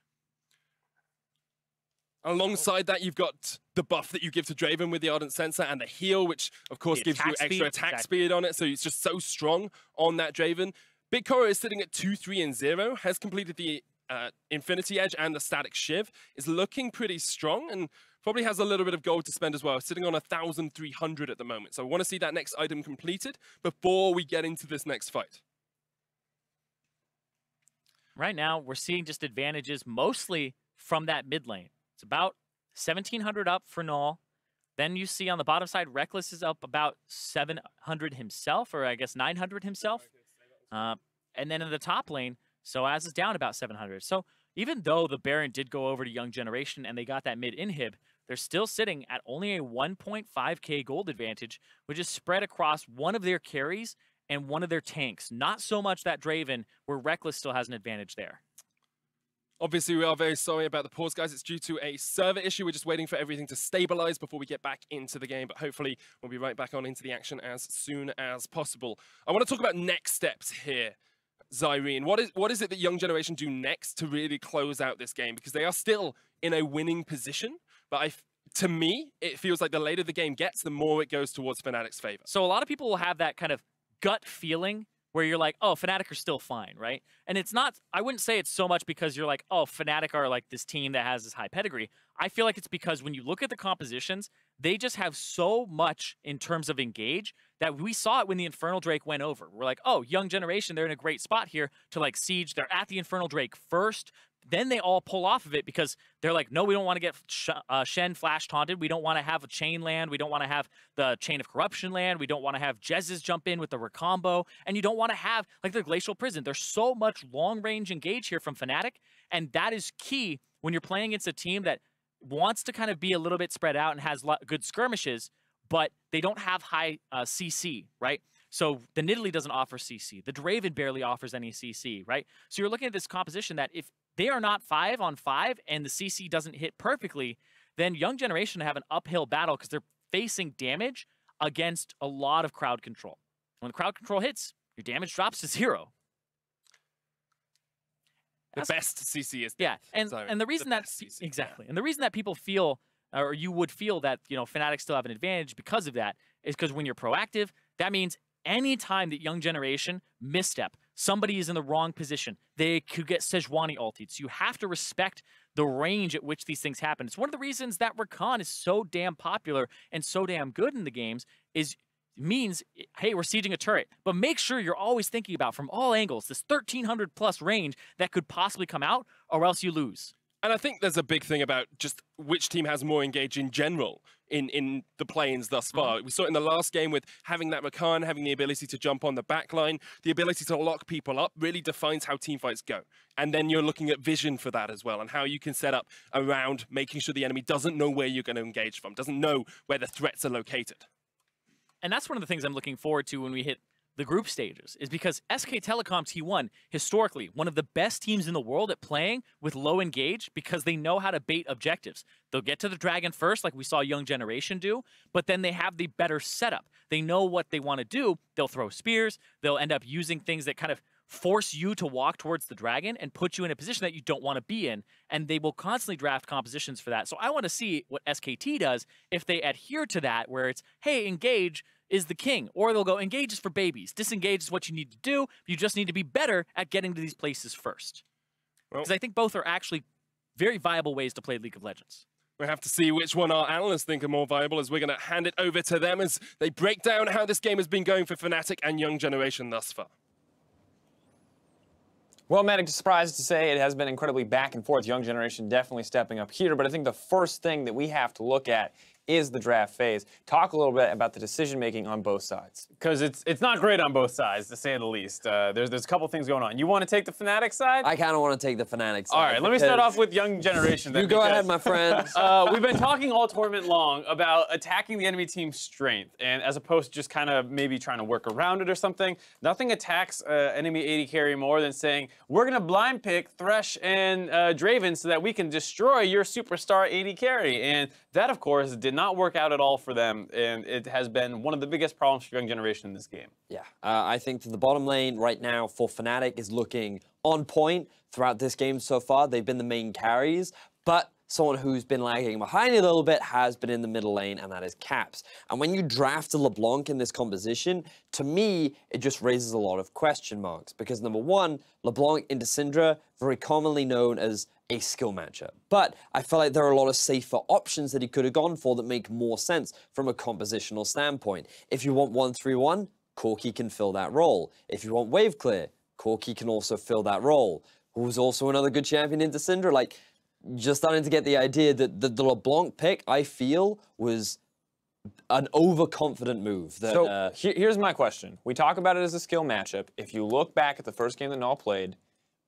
Alongside that, you've got the buff that you give to Draven with the Ardent Sensor and the heal, which of course gives you extra attack speed on it, so it's just so strong on that Draven. Big Koro is sitting at 2, 3, and 0, has completed the Infinity Edge and the Static Shiv, is looking pretty strong, and probably has a little bit of gold to spend as well, sitting on 1,300 at the moment. So I want to see that next item completed before we get into this next fight. Right now, we're seeing just advantages mostly from that mid lane. It's about 1,700 up for Null. Then you see on the bottom side, Reckless is up about 700 himself, or I guess 900 himself. And then in the top lane, Soaz is down about 700. So even though the Baron did go over to Young Generation and they got that mid inhib, they're still sitting at only a 1.5k gold advantage, which is spread across one of their carries and one of their tanks. Not so much that Draven, where Reckless still has an advantage there. Obviously, we are very sorry about the pause, guys. It's due to a server issue. We're just waiting for everything to stabilize before we get back into the game. But hopefully, we'll be right back on into the action as soon as possible. I want to talk about next steps here, Zyrene. What is it that Young Generation do next to really close out this game? Because they are still in a winning position. But to me, it feels like the later the game gets, the more it goes towards Fnatic's favor. So a lot of people will have that kind of gut feeling where you're like, oh, Fnatic are still fine, right? And it's not, I wouldn't say it's so much because you're like, oh, Fnatic are like this team that has this high pedigree. I feel like it's because when you look at the compositions, they just have so much in terms of engage that we saw it when the Infernal Drake went over. We're like, oh, Young Generation, they're in a great spot here to like siege. They're at the Infernal Drake first. Then they all pull off of it because they're like, no, we don't want to get Shen flash taunted. We don't want to have a chain land. We don't want to have the Chain of Corruption land. We don't want to have Jezzes jump in with the recombo. And you don't want to have like the Glacial Prison. There's so much long-range engage here from Fnatic, and that is key when you're playing against a team that wants to kind of be a little bit spread out and has good skirmishes, but they don't have high CC, right? So the Nidalee doesn't offer CC. The Draven barely offers any CC, right? So you're looking at this composition that if they are not 5-on-5 and the CC doesn't hit perfectly, then Young Generation have an uphill battle because they're facing damage against a lot of crowd control. When the crowd control hits, your damage drops to 0. The best CC is yeah, and the reason that exactly, and the reason that people feel, or you would feel that Fnatic still have an advantage because of that is because when you're proactive, that means anytime that Young Generation misstep, somebody is in the wrong position, they could get Sejuani ulted. So you have to respect the range at which these things happen. It's one of the reasons that Rakan is so damn popular and so damn good in the games means, hey, we're sieging a turret, but make sure you're always thinking about from all angles this 1300 plus range that could possibly come out, or else you lose. And I think there's a big thing about just which team has more engage in general in the planes thus far. We saw it in the last game with having that Rakan, having the ability to jump on the back line, the ability to lock people up really defines how teamfights go. And then you're looking at vision for that as well, and how you can set up around making sure the enemy doesn't know where you're going to engage from, doesn't know where the threats are located. And that's one of the things I'm looking forward to when we hit the group stages, is because SK Telecom T1, historically, one of the best teams in the world at playing with low engage because they know how to bait objectives. They'll get to the dragon first, like we saw Young Generation do, but then they have the better setup. They know what they want to do. They'll throw spears. They'll end up using things that kind of force you to walk towards the dragon and put you in a position that you don't want to be in, and they will constantly draft compositions for that. So I want to see what SKT does if they adhere to that, where it's, hey, engage is the king, or they'll go, engage is for babies. Disengage is what you need to do. You just need to be better at getting to these places first. Because I think both are actually very viable ways to play League of Legends. We have to see which one our analysts think are more viable, as we're going to hand it over to them as they break down how this game has been going for Fnatic and Young Generation thus far. Well, Matic, surprised to say it has been incredibly back and forth. Young Generation definitely stepping up here, but I think the first thing that we have to look at is the draft phase. Talk a little bit about the decision-making on both sides. Because it's not great on both sides, to say the least. There's a couple things going on. You want to take the Fnatic side? I kind of want to take the Fnatic side. All right, let me start off with Young Generation. You go ahead, my friend. We've been talking all tournament long about attacking the enemy team's strength, and as opposed to just kind of maybe trying to work around it or something. Nothing attacks enemy AD carry more than saying, we're going to blind pick Thresh and Draven so that we can destroy your superstar AD carry. And that, of course, did not work out at all for them, and it has been one of the biggest problems for Young Generation in this game. Yeah, I think that the bottom lane right now for Fnatic is looking on point throughout this game so far. They've been the main carries, but someone who's been lagging behind a little bit has been in the middle lane, and that is Caps. And when you draft a LeBlanc in this composition, to me, it just raises a lot of question marks. Because number one, LeBlanc into Syndra, very commonly known as a skill matchup. But I feel like there are a lot of safer options that he could have gone for that make more sense from a compositional standpoint. If you want 1-3-1, Corki can fill that role. If you want wave clear, Corki can also fill that role. Who's also another good champion into Syndra. Like, just starting to get the idea that the LeBlanc pick, I feel, was an overconfident move. That, so here's my question. We talk about it as a skill matchup. If you look back at the first game that Null played,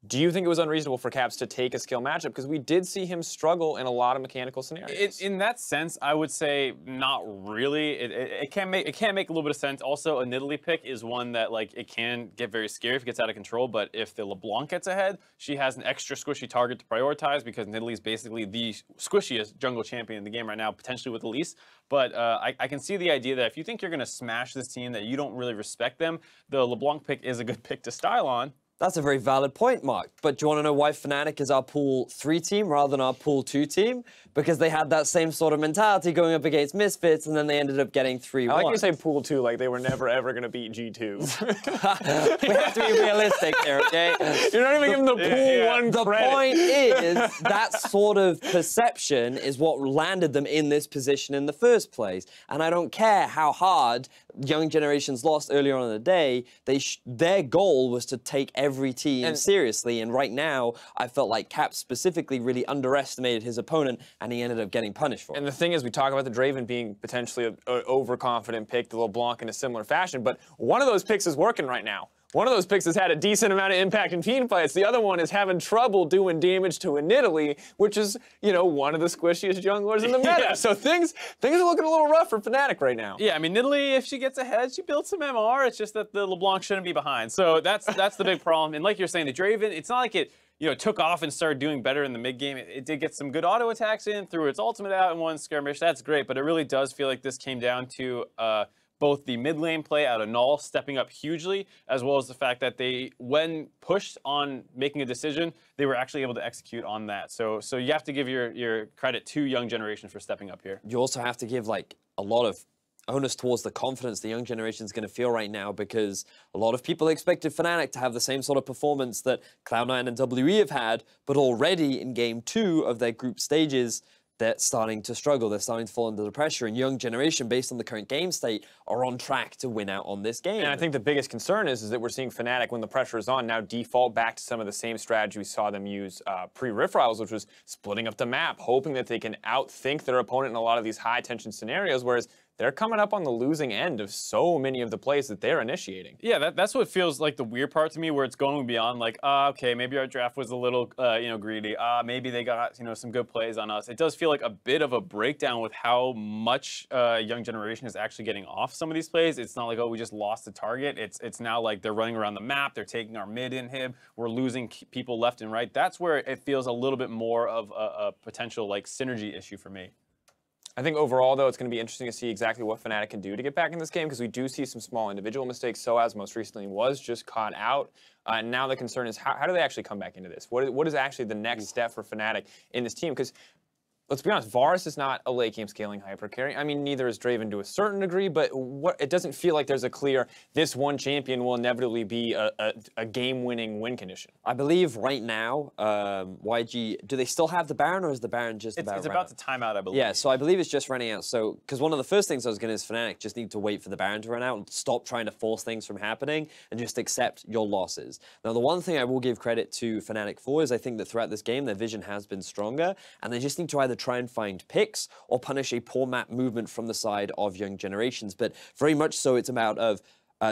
Do you think it was unreasonable for Caps to take a skill matchup? Because we did see him struggle in a lot of mechanical scenarios. In that sense, I would say not really. It can make a little bit of sense. Also, a Nidalee pick is one that like it can get very scary if it gets out of control. But if the LeBlanc gets ahead, she has an extra squishy target to prioritize because Nidalee is basically the squishiest jungle champion in the game right now, potentially with Elise. But I can see the idea that if you think you're going to smash this team, that you don't really respect them, the LeBlanc pick is a good pick to style on. That's a very valid point, Mark. But do you want to know why Fnatic is our Pool 3 team rather than our Pool 2 team? Because they had that same sort of mentality going up against Misfits, and then they ended up getting 3-1. I like you say Pool 2, like they were never, ever going to beat G2. We have to be realistic there, okay? You're not even giving the Pool 1 The credit. point is, that sort of perception is what landed them in this position in the first place. And I don't care how hard Young Generations lost earlier on in the day, their goal was to take every team seriously. And right now, I felt like Caps specifically really underestimated his opponent, and he ended up getting punished for it. And the thing is, we talk about the Draven being potentially an overconfident pick, the LeBlanc in a similar fashion, but one of those picks is working right now. One of those picks has had a decent amount of impact in team fights. The other one is having trouble doing damage to a Nidalee, which is, you know, one of the squishiest junglers in the meta. Yeah. So things are looking a little rough for Fnatic right now. Yeah, I mean, Nidalee, if she gets ahead, she builds some MR. It's just that the LeBlanc shouldn't be behind. So that's the big problem. And like you're saying, the Draven, it's not like it, you know, took off and started doing better in the mid game. It did get some good auto attacks in, threw its ultimate out in one skirmish. That's great, but it really does feel like this came down to both the mid lane play out of Null stepping up hugely, as well as the fact that they, when pushed on making a decision, they were actually able to execute on that. So you have to give your credit to Young Generation for stepping up here. You also have to give like a lot of onus towards the confidence the Young Generation is going to feel right now, because a lot of people expected Fnatic to have the same sort of performance that Cloud9 and WE have had, but already in Game 2 of their group stages, they're starting to struggle. They're starting to fall under the pressure. And Young Generation, based on the current game state, are on track to win out on this game. And I think the biggest concern is that we're seeing Fnatic, when the pressure is on, now default back to some of the same strategy we saw them use pre-Rift Rivals, which was splitting up the map, hoping that they can outthink their opponent in a lot of these high-tension scenarios, whereas they're coming up on the losing end of so many of the plays that they're initiating. Yeah, that's what feels like the weird part to me, where it's going beyond like, okay, maybe our draft was a little, greedy. Maybe they got, some good plays on us. It does feel like a bit of a breakdown with how much Young Generation is actually getting off some of these plays. It's not like, oh, we just lost the target. It's now like they're running around the map. They're taking our mid inhib. We're losing people left and right. That's where it feels a little bit more of a potential like synergy issue for me. I think overall, though, it's going to be interesting to see exactly what Fnatic can do to get back in this game, because we do see some small individual mistakes. Soaz most recently was just caught out. And now the concern is how do they actually come back into this? What is actually the next step for Fnatic in this team? Because let's be honest, Varus is not a late game scaling hyper carry. I mean, neither is Draven to a certain degree, but it doesn't feel like there's a clear, this one champion will inevitably be a game-winning win condition. I believe right now, YG, do they still have the Baron, or is the Baron just about It's about to time out, I believe. Yeah, so I believe it's just running out. So, because one of the first things I was going to is Fnatic just need to wait for the Baron to run out and stop trying to force things from happening and just accept your losses. Now, the one thing I will give credit to Fnatic for is I think that throughout this game, their vision has been stronger, and they just need to either try and find picks or punish a poor map movement from the side of Young Generations. But very much so, it's about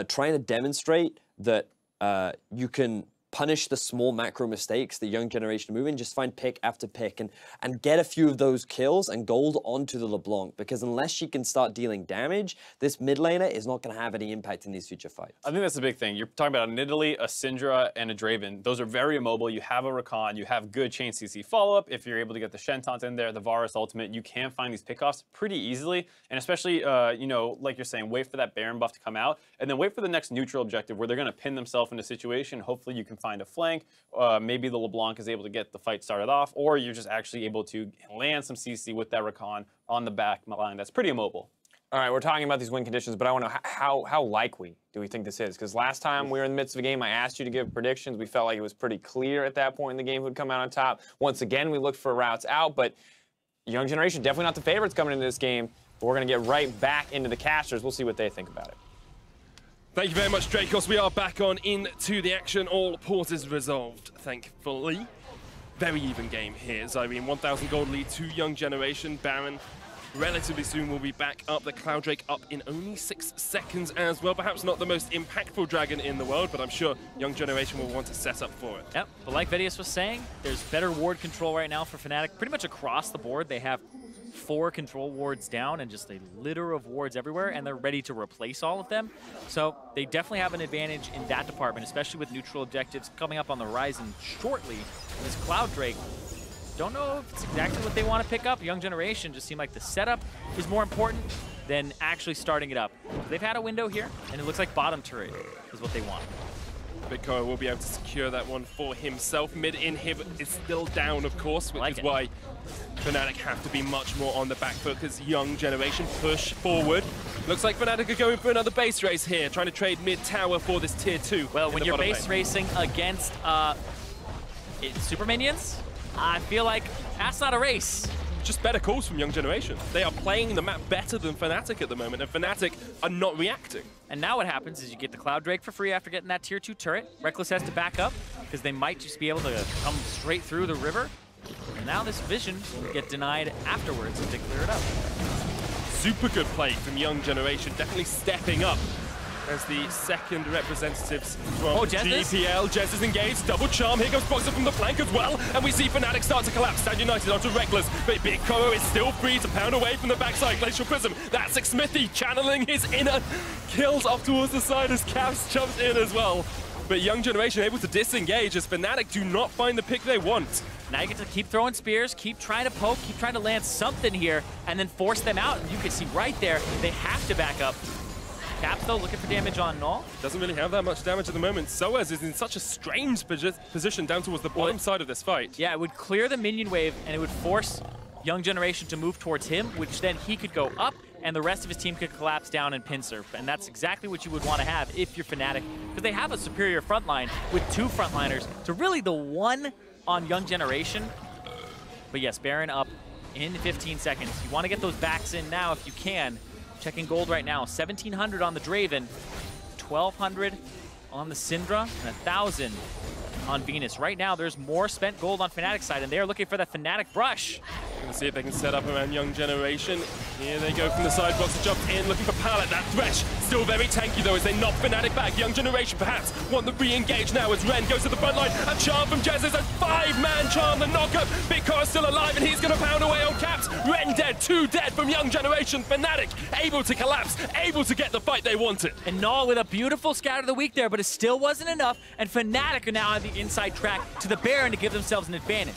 trying to demonstrate that you can punish the small macro mistakes the Young Generation move in, just find pick after pick and get a few of those kills and gold onto the LeBlanc, because unless she can start dealing damage, this mid laner is not going to have any impact in these future fights. I think that's the big thing. You're talking about a Nidalee, a Syndra, and a Draven. Those are very immobile. You have a Rakan, you have good chain CC follow-up. If you're able to get the Shentot in there, the Varus ultimate, you can find these pickoffs pretty easily. And especially, like you're saying, wait for that Baron buff to come out, and then wait for the next neutral objective where they're going to pin themselves in a situation. Hopefully you can find a flank. Maybe the LeBlanc is able to get the fight started off, or you're just actually able to land some CC with that Rakan on the back line. That's pretty immobile. All right, we're talking about these win conditions, but I want to know how likely do we think this is? Because last time we were in the midst of a game, I asked you to give predictions. We felt like it was pretty clear at that point in the game who would come out on top. Once again, we looked for routes out, but Young Generation, definitely not the favorites coming into this game. But we're going to get right back into the casters. We'll see what they think about it. Thank you very much, Dracos. We are back on into the action. All pauses resolved, thankfully. Very even game here. Zyrene, 1,000 gold lead to Young Generation. Baron relatively soon will be back up. The Cloud Drake up in only 6 seconds as well. Perhaps not the most impactful dragon in the world, but I'm sure Young Generation will want to set up for it. Yep, but like Vedius was saying, there's better ward control right now for Fnatic. Pretty much across the board, they have 4 control wards down and just a litter of wards everywhere, and they're ready to replace all of them. So they definitely have an advantage in that department, especially with neutral objectives coming up on the horizon shortly. And this Cloud Drake, don't know if it's exactly what they want to pick up. Young Generation just seem like the setup is more important than actually starting it up. They've had a window here, and it looks like bottom turret is what they want. Bigcoa will be able to secure that one for himself. Mid inhib is still down, of course, which is why Fnatic have to be much more on the back foot because Young Generation push forward. Looks like Fnatic are going for another base race here, trying to trade mid-tower for this tier 2. Well, when you're base racing against super minions, I feel like that's not a race. Just better calls from Young Generation. They are playing the map better than Fnatic at the moment, and Fnatic are not reacting. And now what happens is you get the Cloud Drake for free after getting that tier 2 turret. Reckless has to back up because they might just be able to come straight through the river. And now this vision will get denied afterwards if they clear it up. Super good play from Young Generation, definitely stepping up as the second representatives from GPL. Jez is engaged, double charm, here comes Boxer from the flank as well, and we see Fnatic start to collapse. Stand United onto Reckless, but Bigcoa is still free to pound away from the backside. Glacial Prism, that's Smithy channeling his inner kills off towards the side as Caps jumps in as well. But Young Generation able to disengage as Fnatic do not find the pick they want. Now you get to keep throwing spears, keep trying to poke, keep trying to land something here, and then force them out. And you can see right there, they have to back up. Caps, though, looking for damage on Null. Doesn't really have that much damage at the moment. Soaz is in such a strange position down towards the bottom side of this fight. Yeah, it would clear the minion wave, and it would force Young Generation to move towards him, which then he could go up, and the rest of his team could collapse down and pincer. And that's exactly what you would want to have if you're Fnatic, because they have a superior front line with 2 frontliners to really the one on Young Generation. But yes, Baron up in 15 seconds. You want to get those backs in now if you can. Checking gold right now, 1,700 on the Draven, 1,200 on the Syndra, and 1,000 on Venus. Right now, there's more spent gold on Fnatic's side, and they're looking for the Fnatic brush. Gonna see if they can set up around Young Generation. Here they go from the side box, jump in, looking for Pallet. That Thresh still very tanky though as they knock Fnatic back. Young Generation perhaps want to re-engage now as Ren goes to the front line. A charm from Jez is a 5-man charm, the knockup. Bigcoa still alive and he's gonna pound away on Caps. Ren dead, 2 dead from Young Generation. Fnatic able to collapse, able to get the fight they wanted. And Null with a beautiful scout of the week there, but it still wasn't enough, and Fnatic are now on the inside track to the Baron to give themselves an advantage.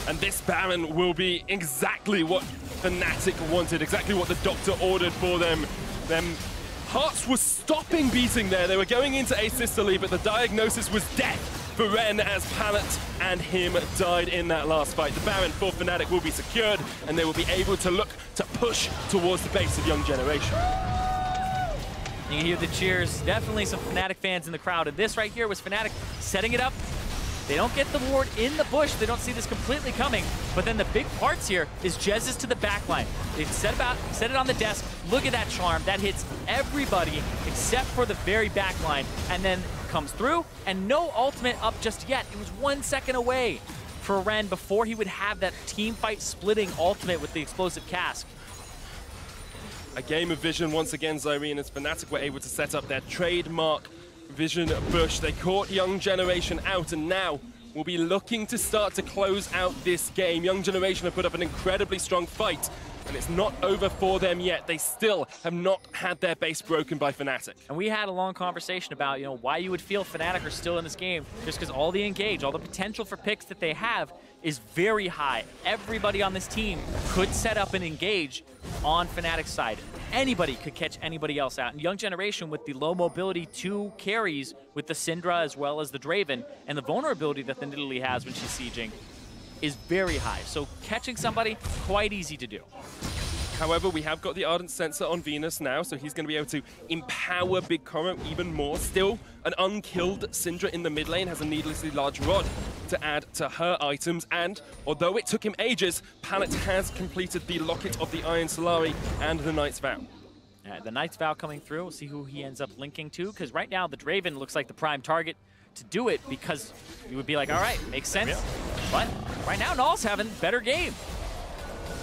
And this Baron will be exactly what Fnatic wanted, exactly what the Doctor ordered for them. Them hearts were stopping beating there. They were going into asystole, but the diagnosis was death for Ren as Pallet and him died in that last fight. The Baron for Fnatic will be secured, and they will be able to look to push towards the base of Young Generation. You can hear the cheers. Definitely some Fnatic fans in the crowd. And this right here was Fnatic setting it up. They don't get the ward in the bush. They don't see this completely coming. But then the big parts here is Jez is to the back line. They set it on the desk. Look at that charm. That hits everybody except for the very back line. And then comes through. And no ultimate up just yet. It was 1 second away for Ren before he would have that team fight splitting ultimate with the explosive cask. A game of vision once again, Zyrene, as Fnatic were able to set up their trademark vision bush. They caught Young Generation out, and now will be looking to start to close out this game. Young Generation have put up an incredibly strong fight, and it's not over for them yet. They still have not had their base broken by Fnatic. And we had a long conversation about, why you would feel Fnatic are still in this game, just because all the engage, all the potential for picks that they have is very high. Everybody on this team could set up and engage on Fnatic's side. Anybody could catch anybody else out. And Young Generation, with the low mobility 2 carries with the Syndra as well as the Draven, and the vulnerability that the Nidalee has when she's sieging, is very high. So catching somebody, quite easy to do. However, we have got the Ardent Sensor on Venus now, so he's going to be able to empower Bigcoa even more. Still, an unkilled Syndra in the mid lane has a needlessly large rod to add to her items, and although it took him ages, Pallet has completed the Locket of the Iron Solari and the Knight's Vow. The Knight's Vow coming through. We'll see who he ends up linking to, because right now the Draven looks like the prime target to do it, because you would be like, all right, makes sense. Yeah. But right now, Null's having better game.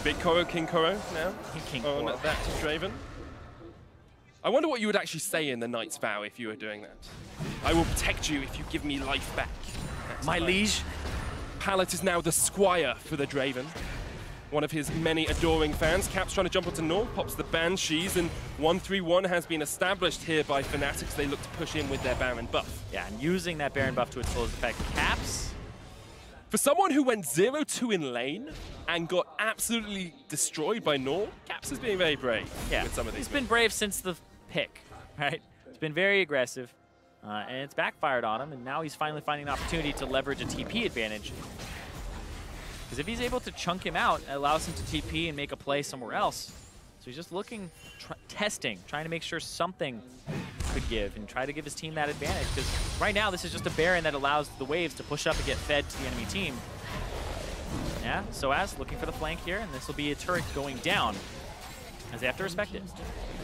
Big Koro, King Koro now King on Koro. that Draven. I wonder what you would actually say in the Knight's Vow if you were doing that. I will protect you if you give me life back. That's My liege. Pallet is now the squire for the Draven. One of his many adoring fans. Cap's trying to jump onto Null, pops the Banshees, and 1-3-1 has been established here by Fnatic. They look to push in with their Baron buff. Yeah, and using that Baron buff to its fullest effect. Caps. For someone who went 0-2 in lane and got absolutely destroyed by Null, Caps is being very brave with some of these. He's been brave since the pick, right? He's been very aggressive, and it's backfired on him, and now he's finally finding an opportunity to leverage a TP advantage. Because if he's able to chunk him out, it allows him to TP and make a play somewhere else. So he's just looking, testing, trying to make sure something could give and try to give his team that advantage. Because right now, this is just a Baron that allows the waves to push up and get fed to the enemy team. Yeah, Soaz looking for the flank here, and this will be a turret going down, as they have to respect it.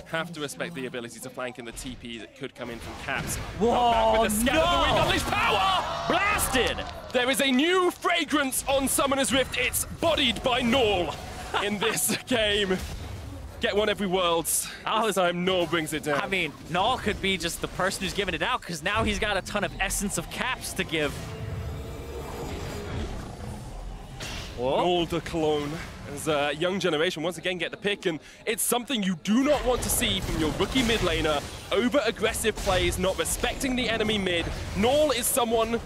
Have to respect the ability to flank in the TP that could come in from Caps. Whoa, With the scan of the wind, unleash power! Blasted! There is a new fragrance on Summoner's Rift. It's bodied by Null in this game. Get one every Worlds. This time Null brings it down. I mean, Null could be just the person who's giving it out, because now he's got a ton of essence of Caps to give. Whoa. Null the clone. As Young Generation once again get the pick, and it's something you do not want to see from your rookie mid laner. Over-aggressive plays, not respecting the enemy mid. Null is someone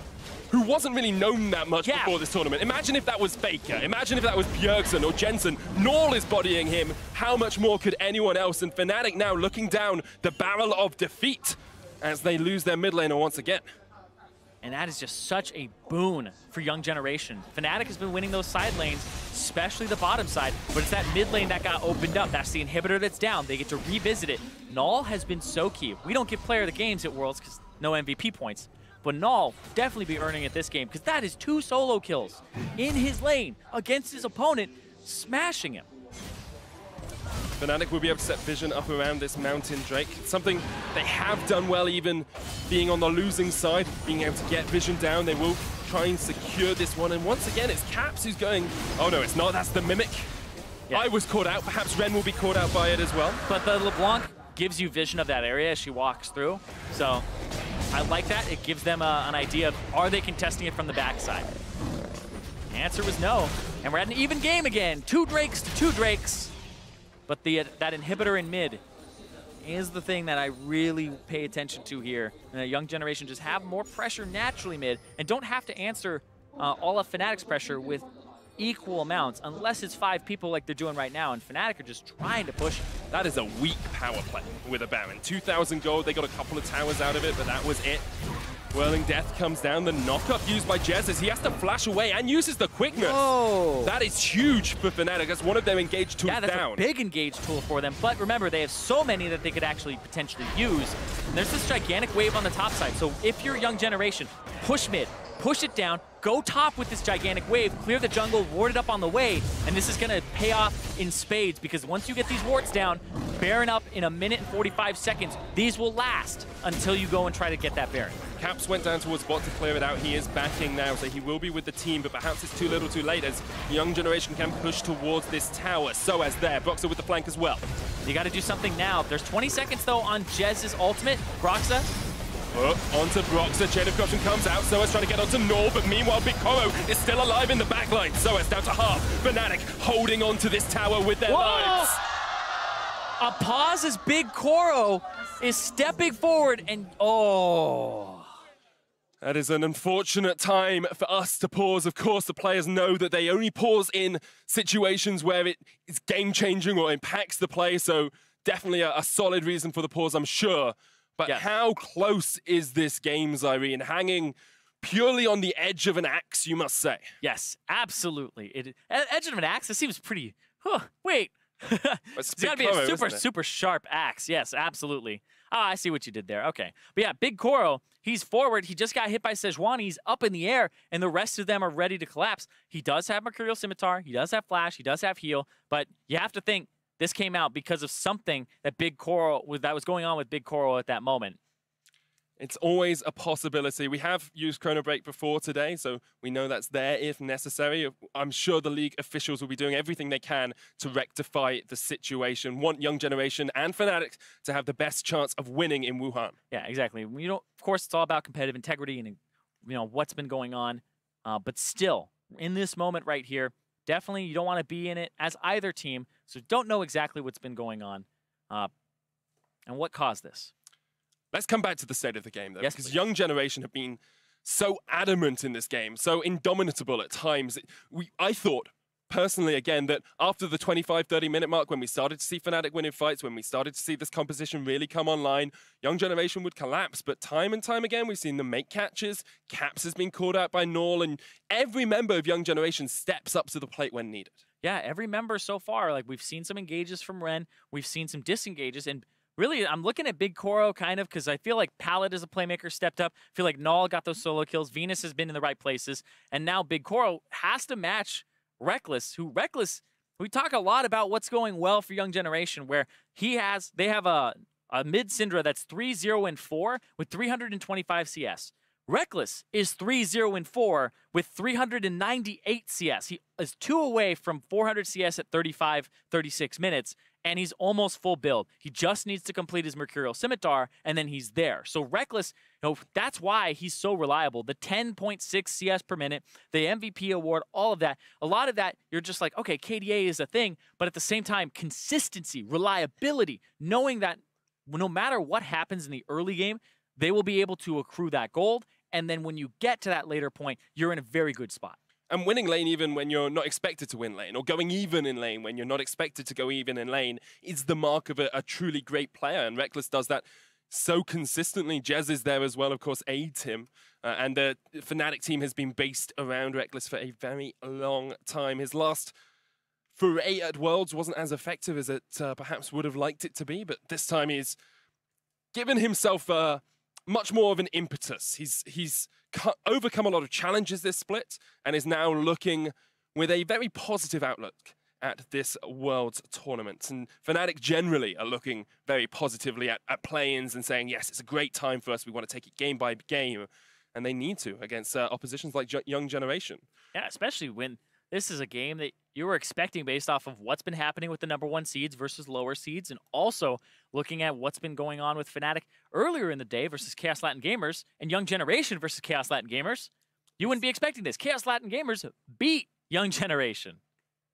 who wasn't really known that much before this tournament. Imagine if that was Faker. Imagine if that was Bjergsen or Jensen. Null is bodying him. How much more could anyone else? And Fnatic now looking down the barrel of defeat as they lose their mid laner once again. And that is just such a boon for Young Generation. Fnatic has been winning those side lanes, especially the bottom side, but it's that mid lane that got opened up. That's the inhibitor that's down. They get to revisit it. Null has been so key. We don't give player of the games at Worlds because no MVP points, but Null definitely be earning it this game because that is 2 solo kills in his lane against his opponent, smashing him. Fnatic will be able to set vision up around this mountain Drake. Something they have done well, even being on the losing side, being able to get vision down. They will try and secure this one. And once again, it's Caps who's going, oh no, it's not, that's the Mimic. Yeah. I was caught out, perhaps Ren will be caught out by it as well. But the LeBlanc gives you vision of that area as she walks through. So I like that. It gives them an idea of, are they contesting it from the backside? The answer was no. And we're at an even game again. 2 Drakes to 2 Drakes. But that inhibitor in mid is the thing that I really pay attention to here. And Young Generation just have more pressure naturally mid and don't have to answer all of Fnatic's pressure with equal amounts unless it's 5 people like they're doing right now. And Fnatic are just trying to push. That is a weak power play with a Baron. 2,000 gold, they got a couple of towers out of it, but that was it. Whirling Death comes down, the knock-up used by Jez as he has to flash away and uses the quickness. Whoa. That is huge for Fnatic. That's one of their engage tools down. Yeah, that's a big engage tool for them. But remember, they have so many that they could actually potentially use. And there's this gigantic wave on the top side. So if you're Young Generation, push mid, push it down, go top with this gigantic wave, clear the jungle, ward it up on the way, and this is going to pay off in spades because once you get these wards down, Baron up in 1 minute and 45 seconds, these will last until you go and try to get that Baron. Caps went down towards bot to clear it out. He is backing now, so he will be with the team, but perhaps it's too little too late as Young Generation can push towards this tower. So as there, Broxah with the flank as well. You got to do something now. There's 20 seconds, though, on Jez's ultimate. Broxah. Onto Broxah, Chain of Corruption comes out, Soaz trying to get onto Null, but meanwhile Big Koro is still alive in the backline. Soaz down to half, Fnatic holding onto this tower with their lives. A pause as Big Koro is stepping forward and That is an unfortunate time for us to pause. Of course, the players know that they only pause in situations where it is game-changing or impacts the play, so definitely a solid reason for the pause, I'm sure. But how close is this game, Zyrene? Hanging purely on the edge of an axe, you must say. Yes, absolutely. Edge of an axe, it seems pretty... wait. It's got to be a super sharp axe. Yes, absolutely. Oh, I see what you did there. Okay. But yeah, Big Koro, he's forward. He just got hit by Sejuani. He's up in the air, and the rest of them are ready to collapse. He does have Mercurial Scimitar. He does have Flash. He does have Heal. But you have to think this came out because of something that that was going on with Big Koro at that moment. It's always a possibility. We have used Chrono Break before today, so we know that's there if necessary. I'm sure the league officials will be doing everything they can to rectify the situation. Want Young Generation and Fnatic to have the best chance of winning in Wuhan. Yeah, exactly. Of course, it's all about competitive integrity and what's been going on. But still, in this moment right here, definitely you don't want to be in it as either team. So don't know exactly what's been going on and what caused this. Let's come back to the state of the game, though, yes, because please. Young Generation have been so adamant in this game, so indomitable at times. I thought, personally, again, that after the 25-30 minute mark, when we started to see Fnatic winning fights, when we started to see this composition really come online, Young Generation would collapse. But time and time again, we've seen them make catches. Caps has been called out by Null, and every member of Young Generation steps up to the plate when needed. Yeah, every member so far, like we've seen some engages from Ren, we've seen some disengages, and really, I'm looking at Big Koro kind of because I feel like Pallet as a playmaker stepped up. I feel like Null got those solo kills. Venus has been in the right places. And now Big Koro has to match Reckless, we talk a lot about what's going well for Young Generation, where they have a mid Syndra that's 3-0-4 with 325 CS. Reckless is 3-0-4 with 398 CS. He is 2 away from 400 CS at 36 minutes, and he's almost full build. He just needs to complete his Mercurial Scimitar, and then he's there. So Reckless, that's why he's so reliable. The 10.6 CS per minute, the MVP award, all of that. A lot of that, you're just like, okay, KDA is a thing, but at the same time, consistency, reliability, knowing that no matter what happens in the early game, they will be able to accrue that gold. And then when you get to that later point, you're in a very good spot. And winning lane even when you're not expected to win lane, or going even in lane when you're not expected to go even in lane, is the mark of a truly great player. And Reckless does that so consistently. Jez is there as well, of course, aids him. And the Fnatic team has been based around Reckless for a very long time. His last foray at Worlds wasn't as effective as it perhaps would have liked it to be, but this time he's given himself much more of an impetus. He's overcome a lot of challenges this split and is now looking with a very positive outlook at this Worlds tournament. And Fnatic generally are looking very positively at play-ins and saying, yes, it's a great time for us. We want to take it game by game. And they need to against oppositions like Young Generation. Yeah, especially when this is a game that you were expecting based off of what's been happening with the #1 seeds versus lower seeds, and also looking at what's been going on with Fnatic earlier in the day versus Chaos Latin Gamers and Young Generation versus Chaos Latin Gamers. You wouldn't be expecting this. Chaos Latin Gamers beat Young Generation.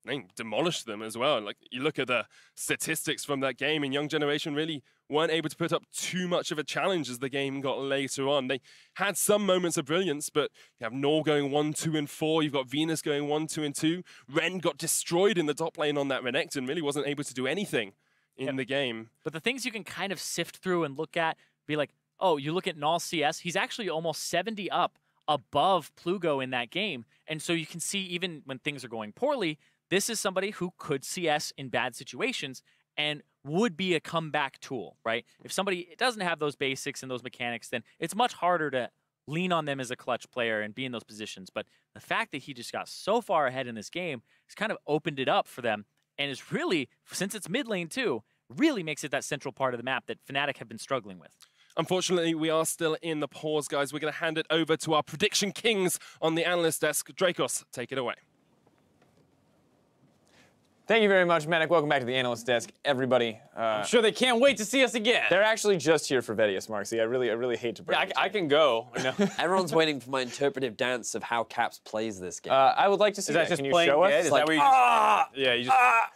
They demolished them as well. Like, you look at the statistics from that game, and Young Generation really weren't able to put up too much of a challenge as the game got later on. They had some moments of brilliance, but you have Null going 1-2-4. You've got Venus going 1-2-2. Ren got destroyed in the top lane on that Renekton. Really wasn't able to do anything in the game. But the things you can kind of sift through and look at, be like, oh, you look at Null CS, he's actually almost 70 up above Plugo in that game. And so you can see even when things are going poorly, this is somebody who could CS in bad situations and would be a comeback tool, right? If somebody doesn't have those basics and those mechanics, then it's much harder to lean on them as a clutch player and be in those positions. But the fact that he just got so far ahead in this game has kind of opened it up for them, and is really, since it's mid lane too, really makes it that central part of the map that Fnatic have been struggling with. Unfortunately, we are still in the pause, guys. We're going to hand it over to our prediction kings on the analyst desk. Dracos, take it away. Thank you very much, Fnatic. Welcome back to the analyst desk, everybody. I'm sure they can't wait to see us again. They're actually just here for Vedius, Marcy. I really hate to break it. I can go. Everyone's waiting for my interpretive dance of how Caps plays this game. I would like to see Is that that. just Can you playing show us? dead? Is like, that where you yeah,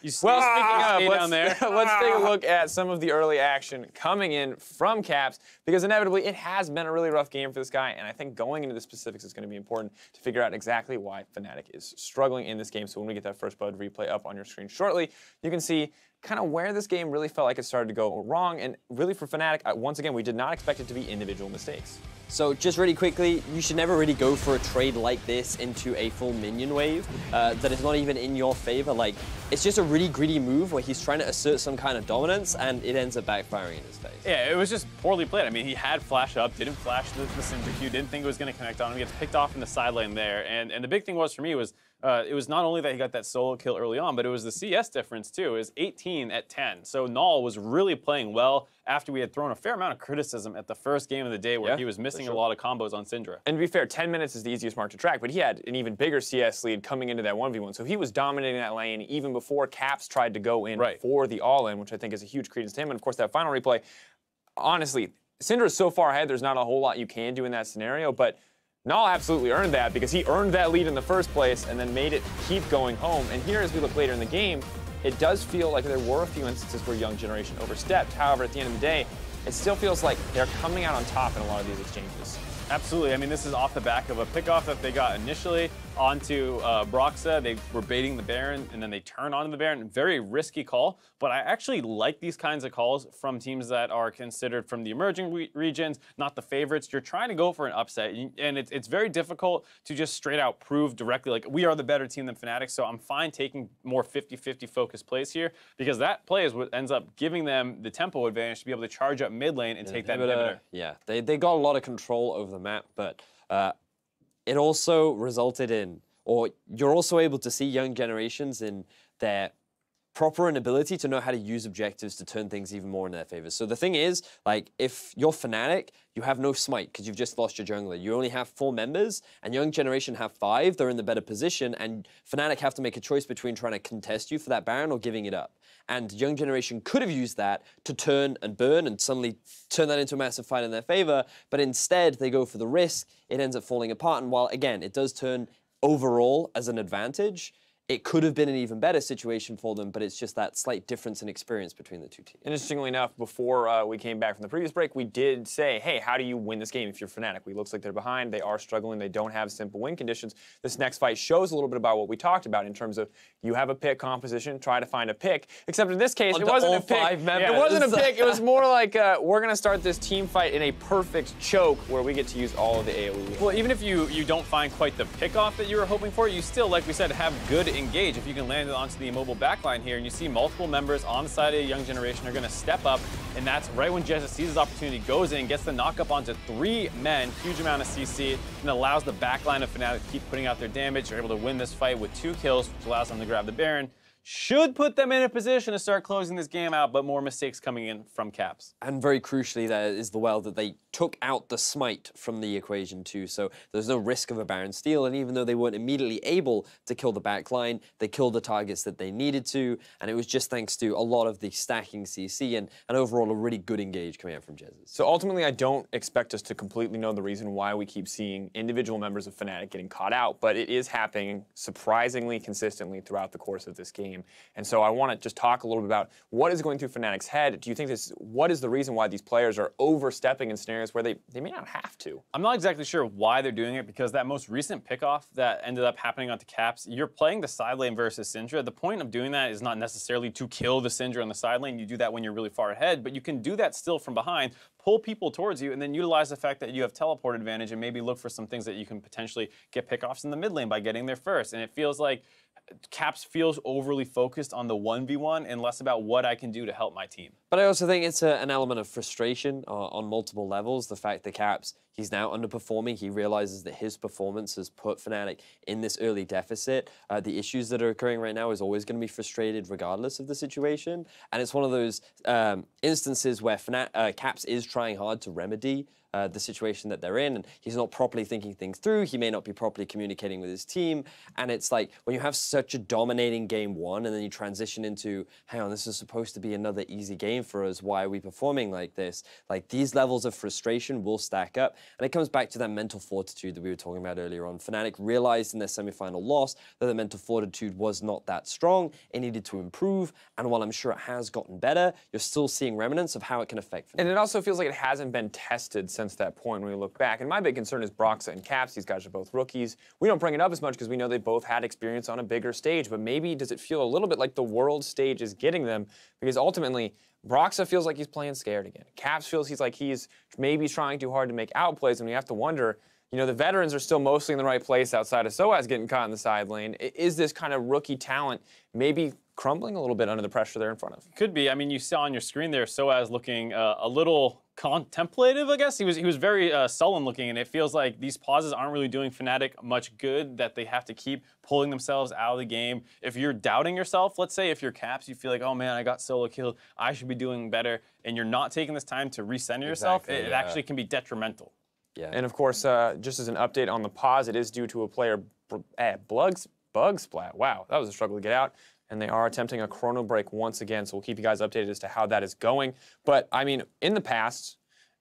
you speaking of, down there. Let's take a look at some of the early action coming in from Caps, because inevitably it has been a really rough game for this guy, and I think going into the specifics is going to be important to figure out exactly why Fnatic is struggling in this game. So when we get that First Blood replay up on your screen shortly, you can see kind of where this game really felt like it started to go wrong. And really for Fnatic, once again, we did not expect it to be individual mistakes. So just really quickly, you should never really go for a trade like this into a full minion wave that is not even in your favor. Like, it's just a really greedy move where he's trying to assert some kind of dominance, and it ends up backfiring in his face. Yeah, it was just poorly played. I mean, he had flash up, didn't flash the Syndra Q, didn't think it was going to connect on him. He gets picked off in the side lane there. And the big thing was for me was it was not only that he got that solo kill early on, but it was the CS difference too. It was 18 13 at 10. So Null was really playing well after we had thrown a fair amount of criticism at the first game of the day where he was missing a lot of combos on Syndra. And to be fair, 10 minutes is the easiest mark to track, but he had an even bigger CS lead coming into that 1v1. So he was dominating that lane even before Caps tried to go in for the all-in, which I think is a huge credence to him. And of course, that final replay, honestly, Syndra is so far ahead, there's not a whole lot you can do in that scenario, but Null absolutely earned that because he earned that lead in the first place and then made it keep going home. And here, as we look later in the game, it does feel like there were a few instances where Young Generation overstepped. However, at the end of the day, it still feels like they're coming out on top in a lot of these exchanges. Absolutely. I mean, this is off the back of a pickoff that they got initially onto Broxa. They were baiting the Baron, and then they turn onto the Baron. Very risky call, but I actually like these kinds of calls from teams that are considered from the emerging regions, not the favorites. You're trying to go for an upset, and it's very difficult to just straight out prove directly, like, we are the better team than Fnatic, so I'm fine taking more 50-50 focused plays here, because that play is what ends up giving them the tempo advantage to be able to charge up mid lane and take that inhibitor. Yeah, they got a lot of control over the map, but it also resulted in, or you're also able to see Young Generations in their proper inability to know how to use objectives to turn things even more in their favor. So the thing is, like, if you're Fnatic, you have no smite because you've just lost your jungler. You only have 4 members, and Young Generation have 5. They're in the better position, and Fnatic have to make a choice between trying to contest you for that Baron or giving it up. And Young Generation could have used that to turn and burn and suddenly turn that into a massive fight in their favor, but instead they go for the risk. It ends up falling apart, and while, again, it does turn overall as an advantage, it could have been an even better situation for them, but it's just that slight difference in experience between the two teams. Interestingly enough, before we came back from the previous break, we did say, hey, how do you win this game if you're Fnatic? It looks like they're behind. They are struggling. They don't have simple win conditions. This next fight shows a little bit about what we talked about in terms of you have a pick composition, try to find a pick, except in this case, it wasn't a pick. It wasn't a pick. It was more like we're going to start this team fight in a perfect choke where we get to use all of the AoE. Well, even if you don't find quite the pick-off that you were hoping for, you still, like we said, have good engage. If you can land it onto the immobile backline here, and you see multiple members on the side of Young Generation are going to step up, and that's right when Jesus sees his opportunity, goes in, gets the knock up onto 3 men, huge amount of CC, and allows the backline of Fnatic to keep putting out their damage. They're able to win this fight with 2 kills, which allows them to grab the Baron. Should put them in a position to start closing this game out, but more mistakes coming in from Caps. And very crucially, there is the well that they took out the smite from the equation too, so there's no risk of a Baron steal, and even though they weren't immediately able to kill the backline, they killed the targets that they needed to, and it was just thanks to a lot of the stacking CC and overall a really good engage coming out from Jesus. So ultimately, I don't expect us to completely know the reason why we keep seeing individual members of Fnatic getting caught out, but it is happening surprisingly consistently throughout the course of this game. And so I want to just talk a little bit about what is going through Fnatic's head. Do you think what is the reason why these players are overstepping in scenarios where they may not have to? I'm not exactly sure why they're doing it, because that most recent pickoff that ended up happening onto Caps, you're playing the side lane versus Syndra. The point of doing that is not necessarily to kill the Syndra on the side lane. You do that when you're really far ahead, but you can do that still from behind, pull people towards you, and then utilize the fact that you have teleport advantage and maybe look for some things that you can potentially get pickoffs in the mid lane by getting there first. And it feels like Caps feels overly focused on the 1v1 and less about what I can do to help my team. But I also think it's an element of frustration on multiple levels. The fact that Caps, he's now underperforming. He realizes that his performance has put Fnatic in this early deficit. The issues that are occurring right now is always going to be frustrated regardless of the situation. And it's one of those instances where Caps is trying hard to remedy the situation that they're in, and he's not properly thinking things through. He may not be properly communicating with his team, and it's like when you have such a dominating game 1 and then you transition into, hang on, this is supposed to be another easy game for us. Why are we performing like this? Like, these levels of frustration will stack up, and it comes back to that mental fortitude that we were talking about earlier on. Fnatic realized in their semifinal loss that the mental fortitude was not that strong. It needed to improve, and while I'm sure it has gotten better, you're still seeing remnants of how it can affect Fnatic. And it also feels like it hasn't been tested since that point when we look back. And my big concern is Broxa and Caps. These guys are both rookies. We don't bring it up as much because we know they both had experience on a bigger stage, but maybe does it feel a little bit like the world stage is getting them? Because ultimately, Broxa feels like he's playing scared again. Caps feels he's maybe trying too hard to make outplays, and we have to wonder, you know, the veterans are still mostly in the right place outside of Soaz getting caught in the side lane. Is this kind of rookie talent maybe crumbling a little bit under the pressure they're in front of? Could be. I mean, you saw on your screen there Soaz looking a little contemplative, I guess. He was very sullen looking, and it feels like these pauses aren't really doing Fnatic much good, that they have to keep pulling themselves out of the game. If you're doubting yourself, let's say if you're Caps, you feel like, oh man, I got solo killed, I should be doing better, and you're not taking this time to recenter yourself, it actually can be detrimental. Yeah. And of course, just as an update on the pause, it is due to a player bug splat. Wow, that was a struggle to get out. And they are attempting a chrono break once again, so we'll keep you guys updated as to how that is going. But, I mean, in the past,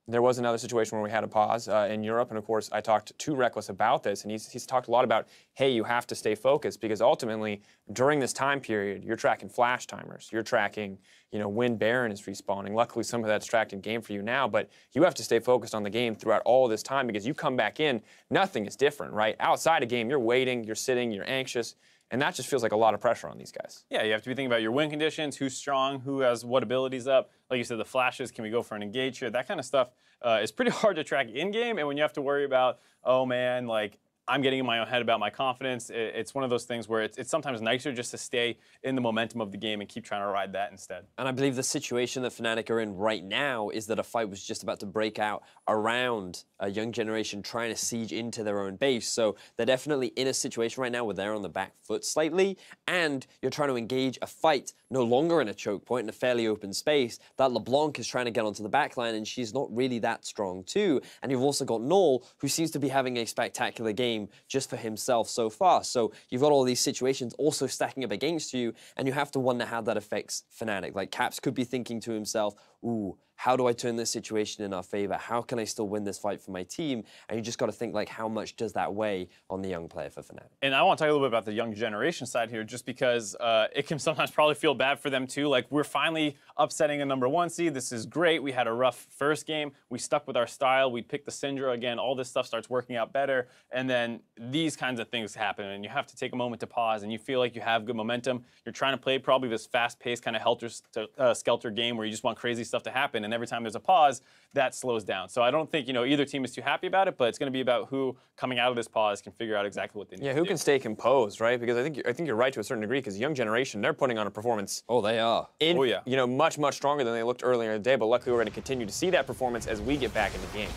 there was another situation where we had a pause in Europe, and of course, I talked to Reckless about this, and he's talked a lot about, hey, you have to stay focused, because ultimately, during this time period, you're tracking flash timers, you're tracking, you know, when Baron is respawning. Luckily, some of that's tracked in game for you now, but you have to stay focused on the game throughout all this time, because you come back in, nothing is different, right? Outside a game, you're waiting, you're sitting, you're anxious. And that just feels like a lot of pressure on these guys. Yeah, you have to be thinking about your win conditions, who's strong, who has what abilities up. Like you said, the flashes, can we go for an engage here? That kind of stuff is pretty hard to track in-game. And when you have to worry about, oh man, like, I'm getting in my own head about my confidence, it's one of those things where it's sometimes nicer just to stay in the momentum of the game and keep trying to ride that instead. And I believe the situation that Fnatic are in right now is that a fight was just about to break out around a Young Generation trying to siege into their own base. So they're definitely in a situation right now where they're on the back foot slightly, and you're trying to engage a fight no longer in a choke point in a fairly open space that LeBlanc is trying to get onto the backline, and she's not really that strong too. And you've also got Null, who seems to be having a spectacular game just for himself so far. So you've got all these situations also stacking up against you, and you have to wonder how that affects Fnatic. Like, Caps could be thinking to himself, ooh, how do I turn this situation in our favor? How can I still win this fight for my team? And you just got to think, like, how much does that weigh on the young player for Fnatic? And I want to talk a little bit about the Young Generation side here, just because it can sometimes probably feel bad for them too. Like, we're finally upsetting a #1 seed. This is great. We had a rough first game. We stuck with our style. We picked the Syndra again. All this stuff starts working out better. And then these kinds of things happen, and you have to take a moment to pause, and you feel like you have good momentum. You're trying to play probably this fast-paced kind of helter-skelter game where you just want crazy stuff to happen, and every time there's a pause, that slows down. So I don't think, you know, either team is too happy about it, but it's going to be about who, coming out of this pause, can figure out exactly what they need to do. Yeah, who can stay composed, right? Because I think you're right to a certain degree, because Young Generation, they're putting on a performance. Oh, they are. You know, much, much stronger than they looked earlier in the day, but luckily we're going to continue to see that performance as we get back in the game.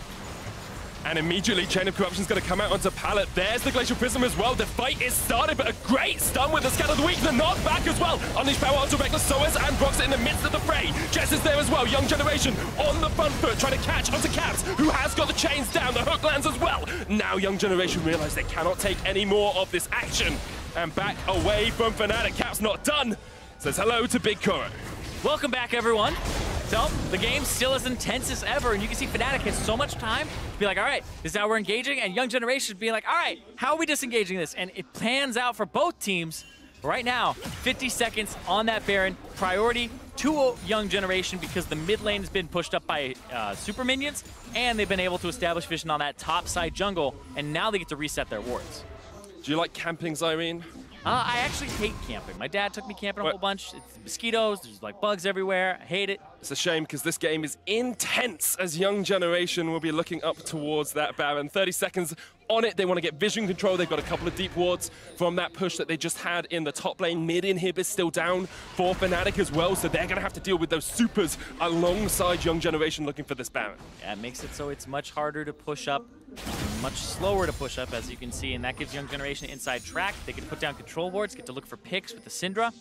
And immediately, Chain of Corruption's going to come out onto Pallet. There's the Glacial Prism as well. The fight is started, but a great stun with the Scout of the Week. The knockback as well. Unleash power onto Reckless, Soas, and Brox in the midst of the fray. Jess is there as well. Young Generation on the front foot, trying to catch onto Caps, who has got the chains down. The hook lands as well. Now Young Generation realize they cannot take any more of this action. And back away from Fnatic. Caps not done. Says hello to Big Koro. Welcome back, everyone. So, the game's still as intense as ever, and you can see Fnatic has so much time to be like, all right, this is how we're engaging, and Young Generation being like, all right, how are we disengaging this? And it pans out for both teams. Right now, 50 seconds on that Baron. Priority to Young Generation because the mid lane has been pushed up by super minions, and they've been able to establish vision on that top side jungle, and now they get to reset their wards. Do you like camping, Zyrene? I actually hate camping. My dad took me camping a whole bunch. It's mosquitoes, there's like bugs everywhere. I hate it. It's a shame because this game is intense as Young Generation will be looking up towards that Baron. 30 seconds on it. They want to get vision control. They've got a couple of deep wards from that push that they just had in the top lane. Mid inhib is still down for Fnatic as well, so they're going to have to deal with those supers alongside Young Generation looking for this Baron. Yeah, it makes it so it's much harder to push up, much slower to push up, as you can see, and that gives Young Generation inside track. They can put down control wards, get to look for picks with the Syndra.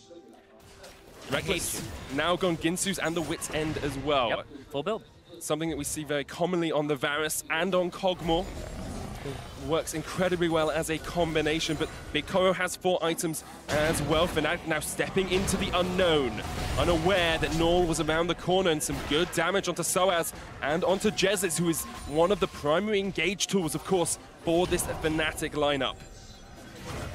Reckless now gone Ginsu's and the Wit's End as well. Yep, full build. Something that we see very commonly on the Varus and on Kog'Maw. It works incredibly well as a combination, but Big Koro has 4 items as well. Fnatic now stepping into the unknown, unaware that Null was around the corner, and some good damage onto Soaz and onto Jezis, who is one of the primary engage tools, of course, for this Fnatic lineup.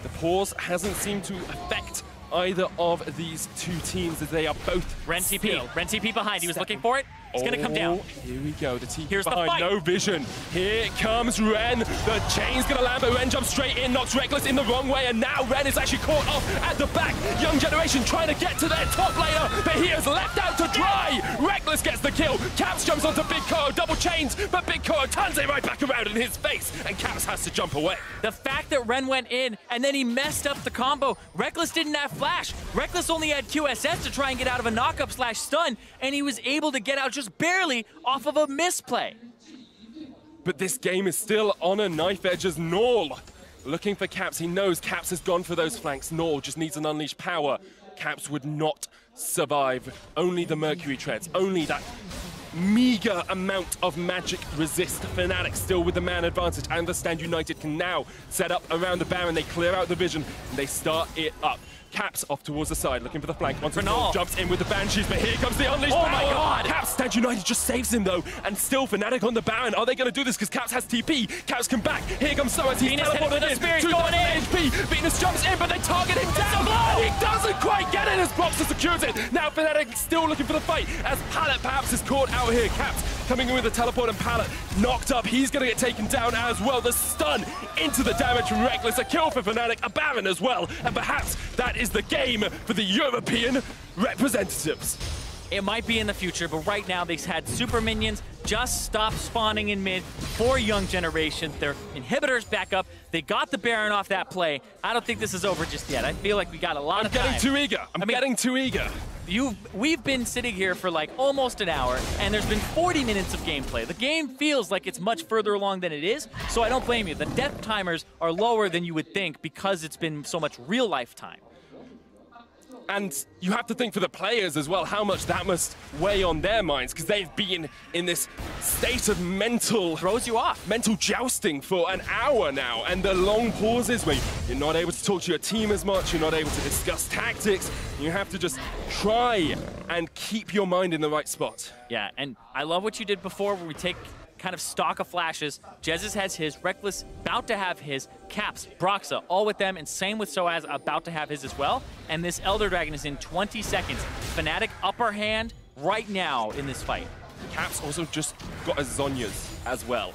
The pause hasn't seemed to affect either of these two teams as they are both Ren TP behind. He was looking for it. It's going to come down. Here we go. The TP Here's behind. The fight. No vision. Here comes Ren. The chain's going to land, but Ren jumps straight in, knocks Reckless in the wrong way, and now Ren is actually caught off at the back. Young Generation trying to get to their top laner, but he is left out to dry. Reckless gets the kill. Caps jumps onto Big Koro, double chains, but Big Koro turns it right back around in his face, and Caps has to jump away. The fact that Ren went in, and then he messed up the combo. Reckless didn't have flash. Reckless only had QSS to try and get out of a knock-up / stun, and he was able to get out just just barely off of a misplay. But this game is still on a knife edge as Norl looking for Caps. He knows Caps has gone for those flanks. Norl just needs an unleashed power. Caps would not survive. Only the Mercury treads, only that meager amount of magic resist. Fnatic still with the man advantage. I understand United can now set up around the Baron. They clear out the vision and they start it up. Caps off towards the side, looking for the flank. Onto Norl jumps in with the Banshees, but here comes the unleashed power. My God! Caps, Stand United just saves him though, and still Fnatic on the Baron. Are they going to do this? Because Caps has TP. Caps come back. Here comes Soaz. He's teleported in. 2,000 HP. Venus jumps in, but they target him down. He doesn't quite get it as Boxer secures it. Now Fnatic still looking for the fight as Pallet perhaps is caught out here. Caps coming in with the teleport and Pallet knocked up. He's going to get taken down as well. The stun into the damage from Reckless. A kill for Fnatic, a Baron as well. And perhaps that is the game for the European representatives. It might be in the future, but right now they've had super minions just stop spawning in mid for Young Generation. Their inhibitors back up. They got the Baron off that play. I don't think this is over just yet. I feel like we got a lot of time. I'm getting too eager. I'm getting too eager. We've been sitting here for like almost an hour, and there's been 40 minutes of gameplay. The game feels like it's much further along than it is, so I don't blame you. The death timers are lower than you would think because it's been so much real life time. And you have to think for the players as well how much that must weigh on their minds, because they've been in this state of mental jousting for an hour now, and the long pauses where you're not able to talk to your team as much, you're not able to discuss tactics. You have to just try and keep your mind in the right spot. Yeah, and I love what you did before where we take kind of stock of flashes. Jez's has his, Reckless about to have his, Caps, Broxa, all with them, and same with Soaz about to have his as well. And this Elder Dragon is in 20 seconds. Fnatic upper hand right now in this fight. Caps also just got a Zhonya's as well.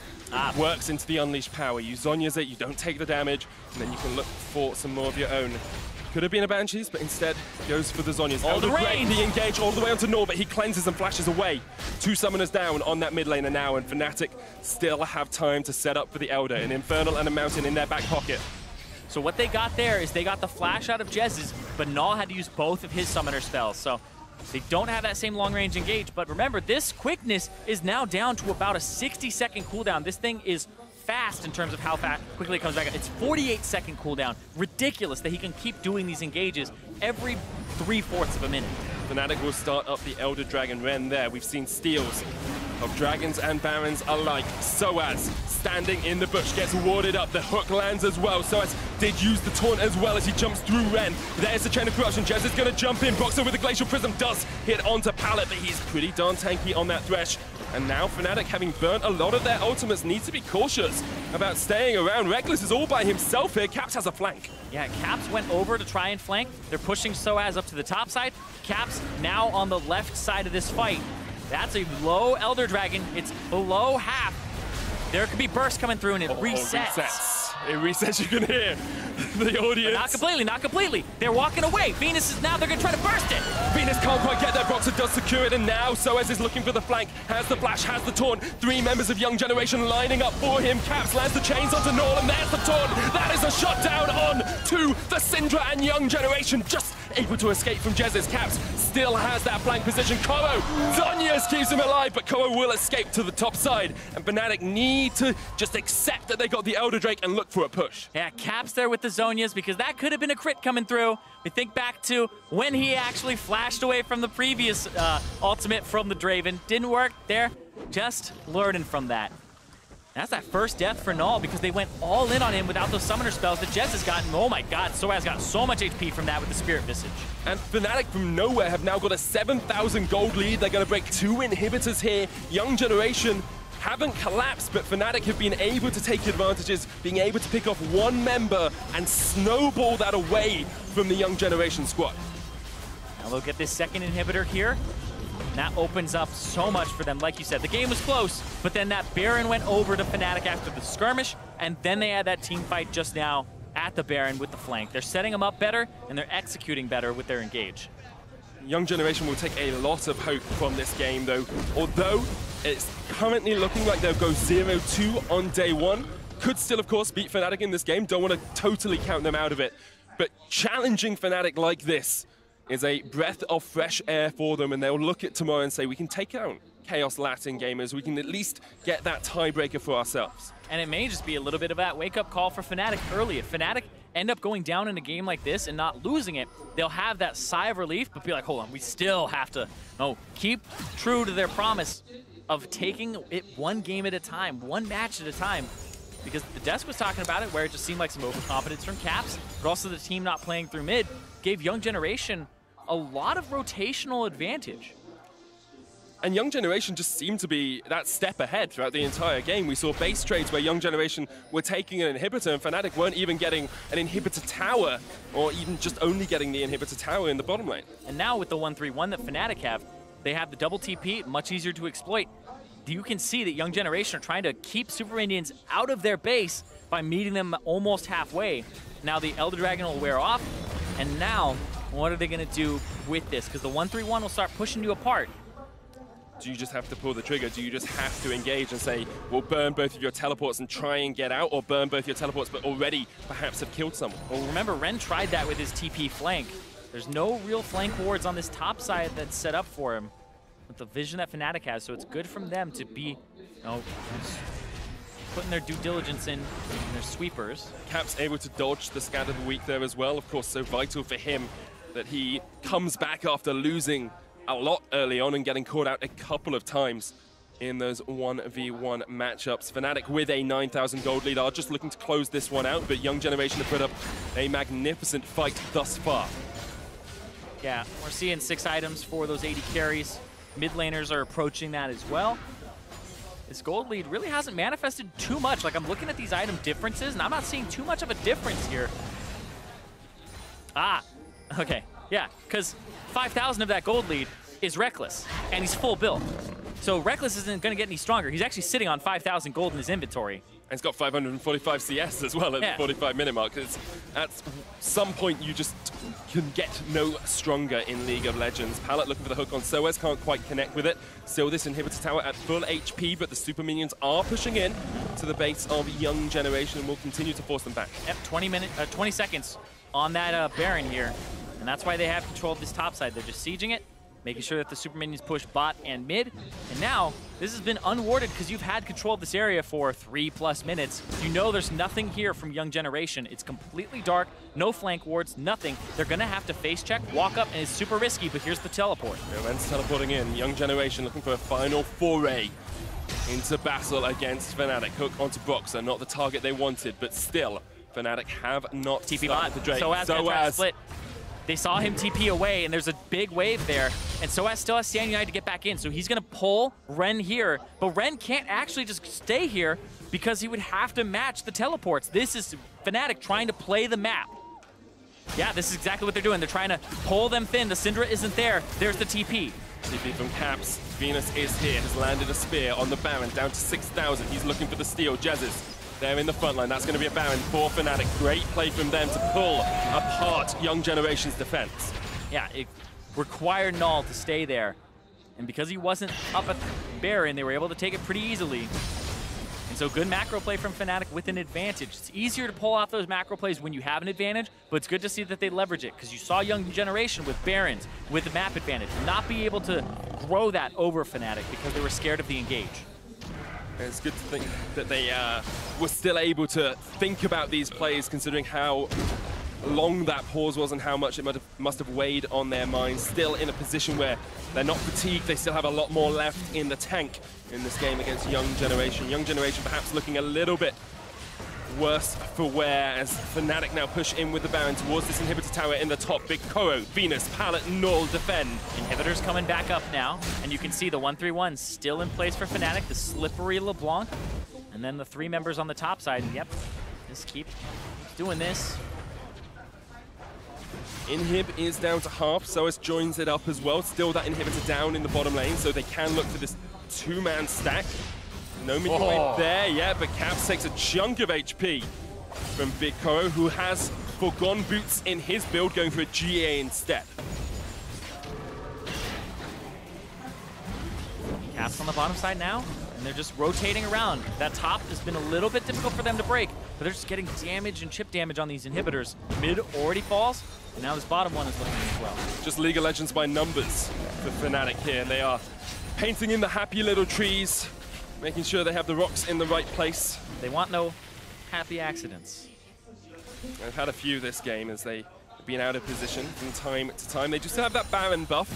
Works into the unleashed power. You Zhonya's it, you don't take the damage, and then you can look for some more of your own. Could have been a Banshees, but instead goes for the Zhonya's. All the range! The engage all the way onto Norl, but he cleanses and flashes away. 2 summoners down on that mid laner now, and Fnatic still have time to set up for the Elder. An Infernal and a Mountain in their back pocket. So what they got there is they got the flash out of Jez's, but Null had to use both of his summoner spells. So they don't have that same long-range engage, but remember, this quickness is now down to about a 60-second cooldown. This thing is fast in terms of how quickly it comes back. It's 48-second cooldown. Ridiculous that he can keep doing these engages every 3/4 of a minute. Fnatic will start up the Elder Dragon Ren there. We've seen steals of Dragons and Barons alike. Soaz standing in the bush, gets warded up. The hook lands as well. Soaz did use the taunt as well as he jumps through Ren. There's the Chain of Corruption. Jez is going to jump in. Boxer with the Glacial Prism does hit onto Pallet, but he's pretty darn tanky on that Thresh. And now Fnatic, having burnt a lot of their ultimates, need to be cautious about staying around. Reckless is all by himself here. Caps has a flank. Yeah, Caps went over to try and flank. They're pushing Soaz up to the top side. Caps now on the left side of this fight. That's a low Elder Dragon. It's below half. There could be bursts coming through and it resets. It resets, you can hear the audience. But not completely, not completely. They're walking away. Venus is now, they're gonna try to burst it. Venus can't quite get there. Boxer does secure it, and now Soaz is looking for the flank. Has the flash, has the taunt. 3 members of Young Generation lining up for him. Caps lands the chains onto Norl, and there's the taunt. That is a shot down on to the Syndra, and Young Generation just able to escape from Jez's. Caps still has that flank position. Koro, Zhonya's keeps him alive, but Koro will escape to the top side, and Fnatic need to just accept that they got the Elder Drake and look for a push. Yeah, Caps there with the Zhonya's because that could have been a crit coming through. We think back to when he actually flashed away from the previous ultimate from the Draven. Didn't work there. Just learning from that. That's that first death for Null because they went all in on him without those summoner spells that Jez has gotten. Oh my god, Soaz got so much HP from that with the Spirit Visage. And Fnatic from nowhere have now got a 7,000 gold lead. They're going to break 2 inhibitors here. Young Generation haven't collapsed, but Fnatic have been able to take advantages, being able to pick off 1 member and snowball that away from the Young Generation squad. Now look at this second inhibitor here. That opens up so much for them. Like you said, the game was close, but then that Baron went over to Fnatic after the skirmish, and then they had that team fight just now at the Baron with the flank. They're setting them up better, and they're executing better with their engage. Young Generation will take a lot of hope from this game, though. Although it's currently looking like they'll go 0-2 on day 1. Could still, of course, beat Fnatic in this game. Don't want to totally count them out of it. But challenging Fnatic like this is a breath of fresh air for them, and they'll look at tomorrow and say, we can take out Chaos Latin gamers, we can at least get that tiebreaker for ourselves. And it may just be a little bit of that wake-up call for Fnatic early. If Fnatic end up going down in a game like this and not losing it, they'll have that sigh of relief, but be like, hold on, we still have to keep true to their promise of taking it one game at a time, one match at a time. Because the desk was talking about it, where it just seemed like some overconfidence from Caps, but also the team not playing through mid gave Young Generation a lot of rotational advantage. And Young Generation just seemed to be that step ahead throughout the entire game. We saw base trades where Young Generation were taking an inhibitor, and Fnatic weren't even getting an inhibitor tower, or even just only getting the inhibitor tower in the bottom lane. And now with the 1-3-1 that Fnatic have, they have the double TP, much easier to exploit. You can see that Young Generation are trying to keep Super Minions out of their base by meeting them almost halfway. Now the Elder Dragon will wear off, and now what are they going to do with this? Because the 1-3-1 will start pushing you apart. Do you just have to pull the trigger? Do you just have to engage and say, we'll burn both of your teleports and try and get out, or burn both your teleports but already perhaps have killed someone? Well, remember, Ren tried that with his TP flank. There's no real flank wards on this top side that's set up for him with the vision that Fnatic has, so it's good from them to be, putting their due diligence in their sweepers. Cap's able to dodge the Scatter the Weak there as well. Of course, so vital for him that he comes back after losing a lot early on and getting caught out a couple of times in those 1v1 matchups. Fnatic with a 9,000 gold lead are just looking to close this one out, but Young Generation have put up a magnificent fight thus far. Yeah, we're seeing 6 items for those 80 carries. Mid laners are approaching that as well. This gold lead really hasn't manifested too much. Like, I'm looking at these item differences, and I'm not seeing too much of a difference here. Ah, okay, yeah, because 5,000 of that gold lead is Reckless, and he's full build. So Reckless isn't going to get any stronger. He's actually sitting on 5,000 gold in his inventory. And he's got 545 CS as well at the 45-minute mark. At some point, you just can get no stronger in League of Legends. Pallet looking for the hook on Soaz, can't quite connect with it. Still this inhibitor tower at full HP, but the super minions are pushing in to the base of Young Generation and will continue to force them back. Yep, 20 seconds on that Baron here. And that's why they have control of this top side. They're just sieging it, making sure that the super minions push bot and mid. And now, this has been unwarded because you've had control of this area for 3+ minutes. You know there's nothing here from Young Generation. It's completely dark, no flank wards, nothing. They're gonna have to face check, walk up, and it's super risky, but here's the teleport. Yeah, Ren's teleporting in. Young Generation looking for a final foray into battle against Fnatic. Hook onto Boxer, not the target they wanted, but still, Fnatic have not TP started bot. the Drake. Soaz split. They saw him TP away, and there's a big wave there. And Soaz still has Stand United to get back in, so he's going to pull Ren here. But Ren can't actually just stay here because he would have to match the teleports. This is Fnatic trying to play the map. Yeah, this is exactly what they're doing. They're trying to pull them thin. The Syndra isn't there. There's the TP. TP from Caps. Venus is here, has landed a spear on the Baron, down to 6,000. He's looking for the steal. Jez is there in the front line. That's going to be a Baron for Fnatic. Great play from them to pull apart Young Generation's defense. Yeah, it required Null to stay there. And because he wasn't up at Baron, they were able to take it pretty easily. And so good macro play from Fnatic with an advantage. It's easier to pull off those macro plays when you have an advantage, but it's good to see that they leverage it, because you saw Young Generation with Barons, with the map advantage, not be able to grow that over Fnatic because they were scared of the engage. It's good to think that they were still able to think about these plays, considering how long that pause was and how much it must have weighed on their minds. Still in a position where they're not fatigued. They still have a lot more left in the tank in this game against Young Generation. Young Generation perhaps looking a little bit worse for wear as Fnatic now push in with the Baron towards this inhibitor tower in the top. Big Koro, Venus, Pallet, Null defend. Inhibitors coming back up now, and you can see the 1-3-1 still in place for Fnatic, the slippery LeBlanc, and then the 3 members on the top side. Yep, just keep doing this. Inhib is down to half, Soaz joins it up as well. Still that inhibitor down in the bottom lane, so they can look for this 2-man stack. No minion wave there yet, but Caps takes a chunk of HP from Big Koro, who has foregone boots in his build, going for a GA instead. Caps on the bottom side now, and they're just rotating around. That top has been a little bit difficult for them to break, but they're just getting damage and chip damage on these inhibitors. Mid already falls, and now this bottom one is looking as well. Just League of Legends by numbers for Fnatic here. They are painting in the happy little trees, making sure they have the rocks in the right place. They want no happy accidents. I've had a few this game as they've been out of position from time to time. They just have that Baron buff,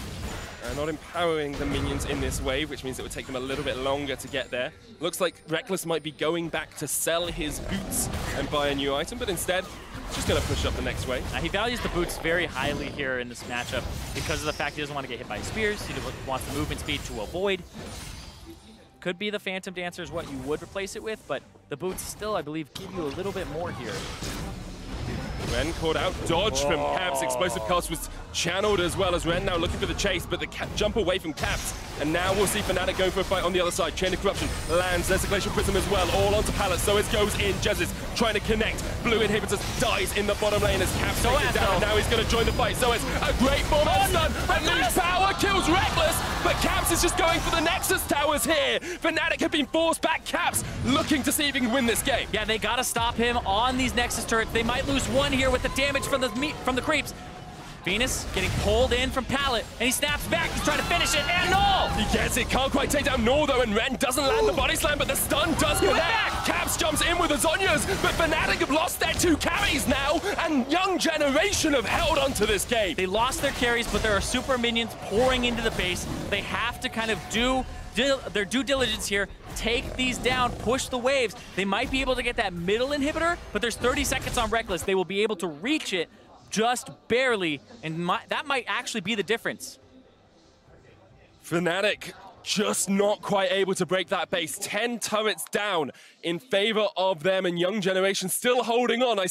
not empowering the minions in this wave, which means it would take them a little bit longer to get there. Looks like Rekkles might be going back to sell his boots and buy a new item, but instead, just going to push up the next wave. He values the boots very highly here in this matchup because of the fact he doesn't want to get hit by spears. He wants the movement speed to avoid. Could be the Phantom Dancer is what you would replace it with, but the boots still, I believe, give you a little bit more here. Ren caught out, dodge from Caps. Explosive cast was channeled as well as Ren now looking for the chase, but the jump away from Caps. And now we'll see Fnatic going for a fight on the other side. Chain of Corruption lands, Desecration Prism as well, all onto Pallet. So it goes in, Jezis trying to connect. Blue Inhibitors dies in the bottom lane as Caps takes it down. Now he's going to join the fight. So it's a great bomb and stun, and loose power kills Rekkles, but Caps is just going for the Nexus towers here. Fnatic have been forced back. Caps looking to see if he can win this game. Yeah, they got to stop him on these Nexus turrets. They might lose one here with the damage from the creeps. Venus getting pulled in from Pallet, and he snaps back. He's trying to finish it, and Null! He gets it, can't quite take down Null though, and Ren doesn't land the body slam, but the stun does connect. Caps jumps in with the Zhonya's, but Fnatic have lost their 2 carries now, and Young Generation have held onto this game. They lost their carries, but there are super minions pouring into the base. They have to kind of do their due diligence here, take these down, push the waves. They might be able to get that middle inhibitor, but there's 30 seconds on Rekkles. They will be able to reach it just barely, and that might actually be the difference. Fnatic just not quite able to break that base. 10 turrets down in favor of them, and Young Generation still holding on. I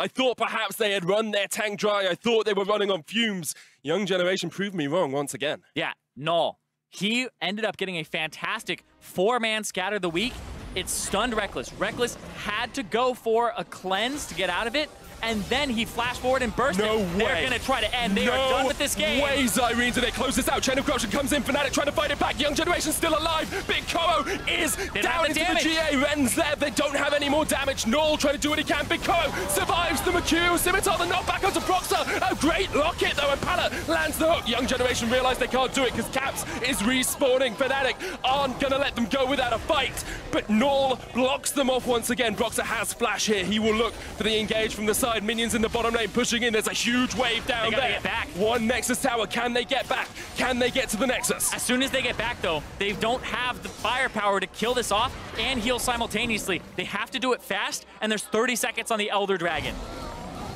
thought perhaps they had run their tank dry. I thought they were running on fumes. Young Generation proved me wrong once again. Yeah, Null. He ended up getting a fantastic 4-man scatter of the week. It stunned Rekkles. Rekkles had to go for a cleanse to get out of it, and then he flashed forward and burst No it. way. They're going to try to end. They are done with this game. No way, Zyrene, do they close this out? Chain of Corruption comes in, Fnatic trying to fight it back. Young Generation still alive. Big Koro is down into the GA. Ren's there. They don't have any more damage. Null trying to do what he can. Big Koro survives the McHugh. Scimitar, the knockback onto Proxer. A great locket, though, and Pallet lands the hook. Young Generation realize they can't do it because Caps is respawning. Fnatic aren't going to let them go without a fight, but Null blocks them off once again. Proxer has flash here. He will look for the engage from the side. Minions in the bottom lane pushing in. There's a huge wave down there. Get back. One Nexus tower. Can they get back? Can they get to the Nexus? As soon as they get back, though, they don't have the firepower to kill this off and heal simultaneously. They have to do it fast, and there's 30 seconds on the Elder Dragon.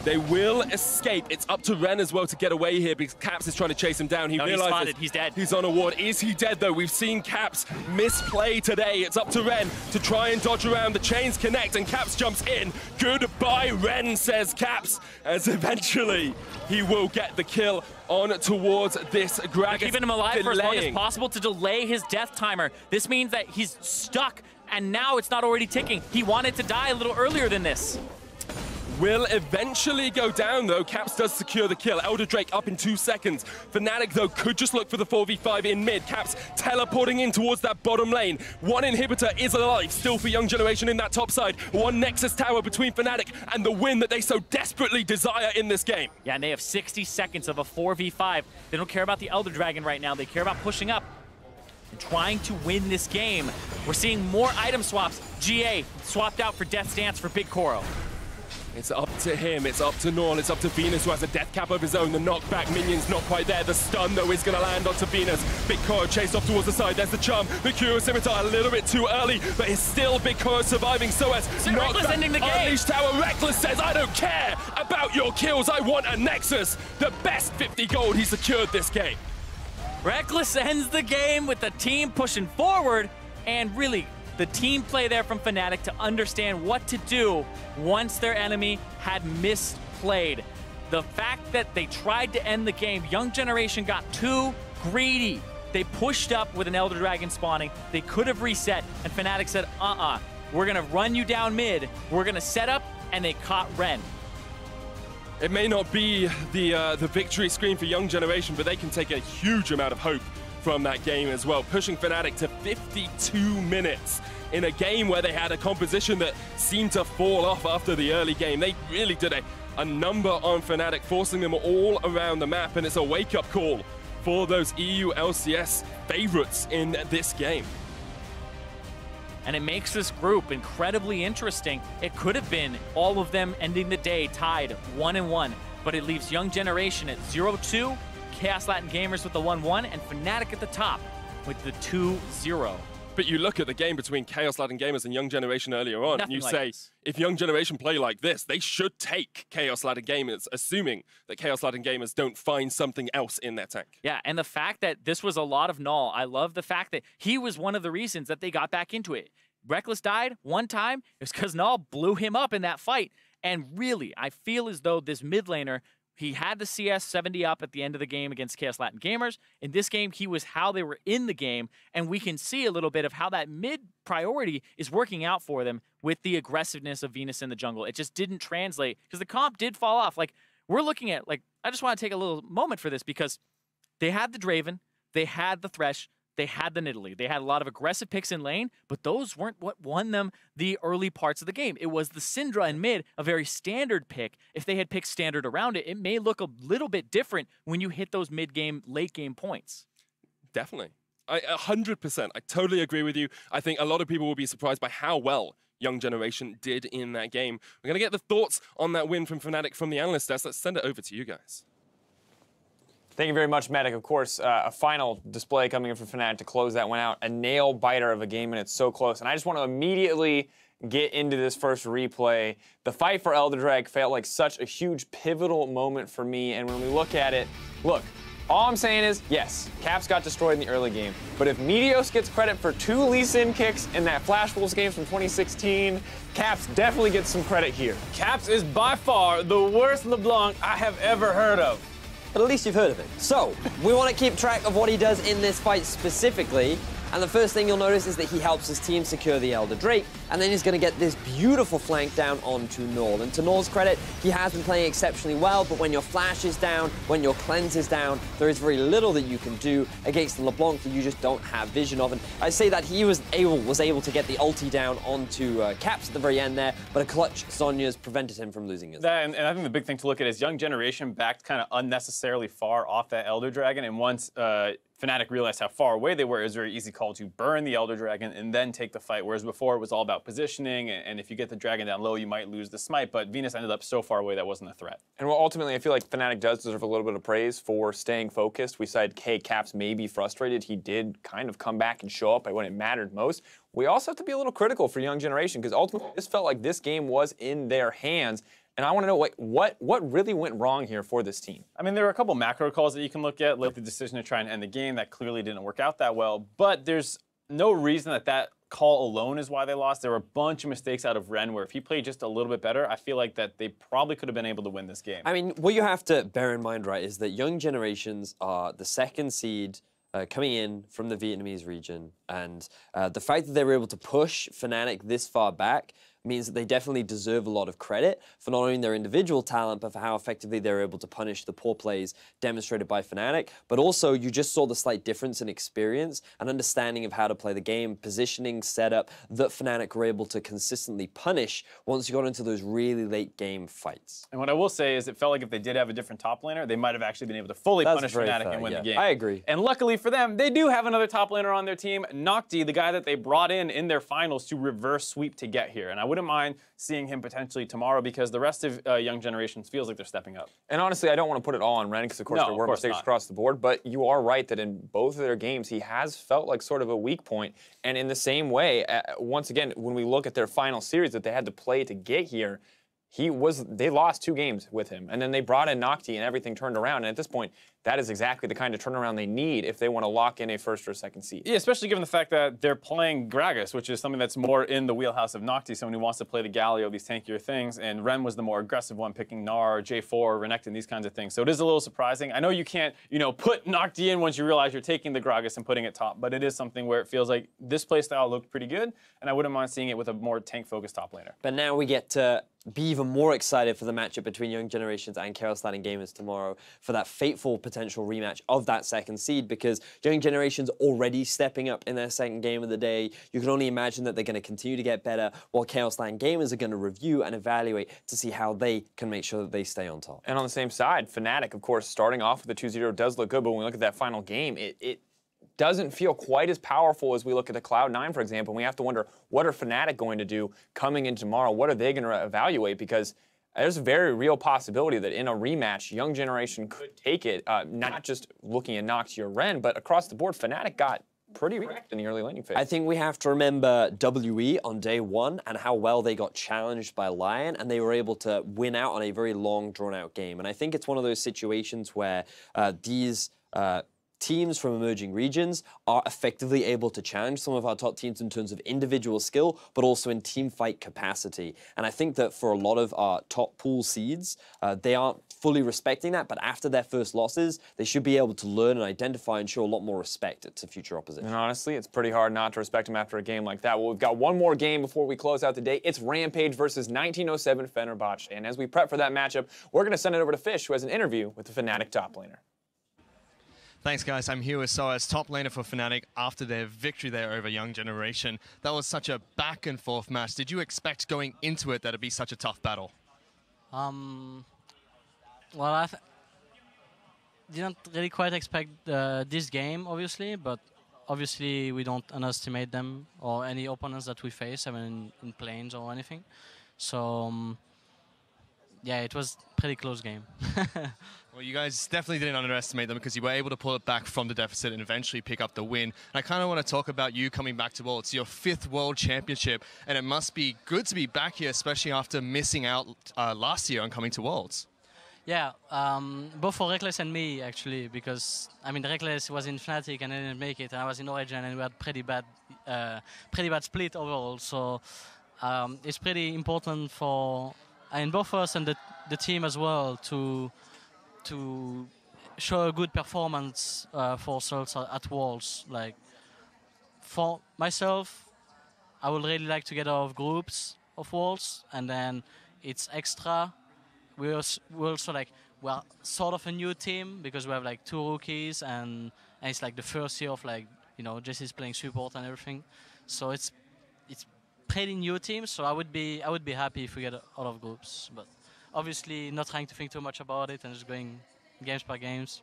They will escape. It's up to Ren as well to get away here because Caps is trying to chase him down. He realizes he's spotted. He's dead. He's on a ward. Is he dead, though? We've seen Caps misplay today. It's up to Ren to try and dodge around. The chains connect, and Caps jumps in. Goodbye, Ren, says Caps, as eventually he will get the kill on towards this Gragas. Keeping him alive for as long as possible to delay his death timer. This means that he's stuck, and now it's not already ticking. He wanted to die a little earlier than this. Will eventually go down, though. Caps does secure the kill. Elder Drake up in 2 seconds. Fnatic, though, could just look for the 4v5 in mid. Caps teleporting in towards that bottom lane. One inhibitor is alive, still for Young Generation in that top side. One Nexus tower between Fnatic and the win that they so desperately desire in this game. Yeah, and they have 60 seconds of a 4v5. They don't care about the Elder Dragon right now. They care about pushing up and trying to win this game. We're seeing more item swaps. GA swapped out for Death's Dance for Big Koro. It's up to him, it's up to Null, it's up to Venus, who has a death cap of his own. The knockback minion's not quite there. The stun, though, is going to land onto Venus. Big Koro chased off towards the side. There's the charm. The Cure Scimitar a little bit too early, but it's still Big Koro surviving. So as Rekkles ending the game. Unleashed Tower. Rekkles says, I don't care about your kills. I want a Nexus. The best 50 gold he secured this game. Rekkles ends the game with the team pushing forward, and really the team play there from Fnatic to understand what to do once their enemy had misplayed. The fact that they tried to end the game, Young Generation got too greedy. They pushed up with an Elder Dragon spawning. They could have reset, and Fnatic said, we're gonna run you down mid. We're gonna set up, and they caught Ren. It may not be the victory screen for Young Generation, but they can take a huge amount of hope from that game as well, pushing Fnatic to 52 minutes in a game where they had a composition that seemed to fall off after the early game. They really did a number on Fnatic, forcing them all around the map, and it's a wake-up call for those EU LCS favorites in this game. And it makes this group incredibly interesting. It could have been all of them ending the day tied 1-1, but it leaves Young Generation at 0-2, Chaos Latin Gamers with the 1-1, and Fnatic at the top with the 2-0. But you look at the game between Chaos Latin Gamers and Young Generation earlier on, and you say, if Young Generation play like this, they should take Chaos Latin Gamers, assuming that Chaos Latin Gamers don't find something else in their tank. Yeah, and the fact that this was a lot of Null, I love the fact that he was one of the reasons that they got back into it. Reckless died one time, it was because Null blew him up in that fight. And really, I feel as though this mid laner, he had the CS 70 up at the end of the game against Chaos Latin Gamers. In this game, he was how they were in the game, and we can see a little bit of how that mid priority is working out for them with the aggressiveness of Venus in the jungle. It just didn't translate, because the comp did fall off. Like, we're looking at, like, I just want to take a little moment for this, because they had the Draven, they had the Thresh, they had the Nidalee. They had a lot of aggressive picks in lane, but those weren't what won them the early parts of the game. It was the Syndra in mid, a very standard pick. If they had picked standard around it, it may look a little bit different when you hit those mid-game, late-game points. Definitely. 100%. I totally agree with you. I think a lot of people will be surprised by how well Young Generation did in that game. We're going to get the thoughts on that win from Fnatic from the analyst desk. Let's send it over to you guys. Thank you very much, Medic. Of course, a final display coming in from Fnatic to close that one out. A nail-biter of a game, and it's so close. And I just want to immediately get into this first replay. The fight for Elder Drag felt like such a huge pivotal moment for me. And when we look at it, look, all I'm saying is, yes, Caps got destroyed in the early game. But if Meteos gets credit for 2 Lee Sin kicks in that Flash Wolves game from 2016, Caps definitely gets some credit here. Caps is by far the worst LeBlanc I have ever heard of. But at least you've heard of it. So, we want to keep track of what he does in this fight specifically. And the first thing you'll notice is that he helps his team secure the Elder Drake, and then he's going to get this beautiful flank down onto Null. And to Null's credit, he has been playing exceptionally well, but when your flash is down, when your cleanse is down, there is very little that you can do against the LeBlanc that you just don't have vision of. And I say that he was able to get the ulti down onto Caps at the very end there, but a clutch Sonya's prevented him from losing his. And I think the big thing to look at is Young Generation backed kind of unnecessarily far off that Elder Dragon, and once Fnatic realized how far away they were, it was a very easy call to burn the Elder Dragon and then take the fight, whereas before it was all about positioning, and if you get the dragon down low, you might lose the smite, but Venus ended up so far away that wasn't a threat. And well, ultimately, I feel like Fnatic does deserve a little bit of praise for staying focused. We said, hey, Caps may be frustrated. He did kind of come back and show up when it mattered most. We also have to be a little critical for Young Generation, because ultimately, this felt like this game was in their hands. And I want to know what really went wrong here for this team. I mean, there were a couple macro calls that you can look at, like the decision to try and end the game. That clearly didn't work out that well. But there's no reason that call alone is why they lost. There were a bunch of mistakes out of Ren where if he played just a little bit better, I feel like that they probably could have been able to win this game. I mean, what you have to bear in mind, right, is that Young Generations are the second seed coming in from the Vietnamese region. And the fact that they were able to push Fnatic this far back means that they definitely deserve a lot of credit for not only their individual talent, but for how effectively they were able to punish the poor plays demonstrated by Fnatic. But also, you just saw the slight difference in experience and understanding of how to play the game, positioning, setup, that Fnatic were able to consistently punish once you got into those really late game fights. And what I will say is it felt like if they did have a different top laner, they might have actually been able to fully punish Fnatic and win the game. I agree. And luckily for them, they do have another top laner on their team, Nocti, the guy that they brought in their finals to reverse sweep to get here. And I wouldn't mind seeing him potentially tomorrow, because the rest of Young Generations feels like they're stepping up. And honestly, I don't want to put it all on Ren, because of course there were mistakes across the board, but you are right that in both of their games, he has felt like sort of a weak point. And in the same way, once again, when we look at their final series that they had to play to get here, they lost 2 games with him, and then they brought in Nocti and everything turned around. And at this point, that is exactly the kind of turnaround they need if they want to lock in a first or second seed. Yeah, especially given the fact that they're playing Gragas, which is something that's more in the wheelhouse of Nocti, someone who wants to play the Galio, these tankier things, and Ren was the more aggressive one, picking Gnar, J4, Renekton, these kinds of things. So it is a little surprising. I know you can't, put Nocti in once you realize you're taking the Gragas and putting it top, but it is something where it feels like this playstyle looked pretty good, and I wouldn't mind seeing it with a more tank-focused top laner. But now we get to be even more excited for the matchup between Young Generations and Chaos Latin Gamers tomorrow for that fateful potential rematch of that second seed, because Young Generation's already stepping up in their second game of the day. You can only imagine that they're going to continue to get better, while Chaos Land Gamers are going to review and evaluate to see how they can make sure that they stay on top. And on the same side, Fnatic, of course, starting off with the 2-0 does look good, but when we look at that final game, it doesn't feel quite as powerful as we look at the Cloud9, for example. And we have to wonder, what are Fnatic going to do coming in tomorrow? What are they going to evaluate? Because there's a very real possibility that in a rematch, Young Generation could take it, not just looking at Noxia Ren, but across the board, Fnatic got pretty wrecked in the early laning phase. I think we have to remember WE on day one and how well they got challenged by Lion, and they were able to win out on a very long, drawn-out game. And I think it's one of those situations where these teams from emerging regions are effectively able to challenge some of our top teams in terms of individual skill, but also in team fight capacity. And I think that for a lot of our top pool seeds, they aren't fully respecting that, but after their first losses, they should be able to learn and identify and show a lot more respect to future opposition. And honestly, it's pretty hard not to respect them after a game like that. Well, we've got one more game before we close out the day. It's Rampage versus 1907 Fenerbahce. And as we prep for that matchup, we're going to send it over to Fish, who has an interview with the Fnatic top laner. Thanks, guys. I'm here with Soaz, top laner for Fnatic, after their victory there over Young Generation. That was such a back-and-forth match. Did you expect going into it that it'd be such a tough battle? Well, I didn't really quite expect this game, obviously, but obviously we don't underestimate them or any opponents that we face, even in planes or anything. So, yeah, it was a pretty close game. Well, you guys definitely didn't underestimate them because you were able to pull it back from the deficit and eventually pick up the win. And I kind of want to talk about you coming back to Worlds. It's your 5th World Championship, and it must be good to be back here, especially after missing out last year on coming to Worlds. Yeah, both for Reckless and me, actually, because, I mean, Reckless was in Fnatic and I didn't make it, and I was in Origin, and we had pretty bad split overall. So it's pretty important for both us and the team as well to show a good performance for ourselves at Worlds. Like, for myself, I would really like to get out of groups of Worlds, and then it's extra. We're also like, we're sort of a new team because we have like 2 rookies, and it's like the first year of, like, you know, Jesse's playing support and everything. So it's pretty new team. So I would be happy if we get out of groups, but obviously not trying to think too much about it and just going games by games.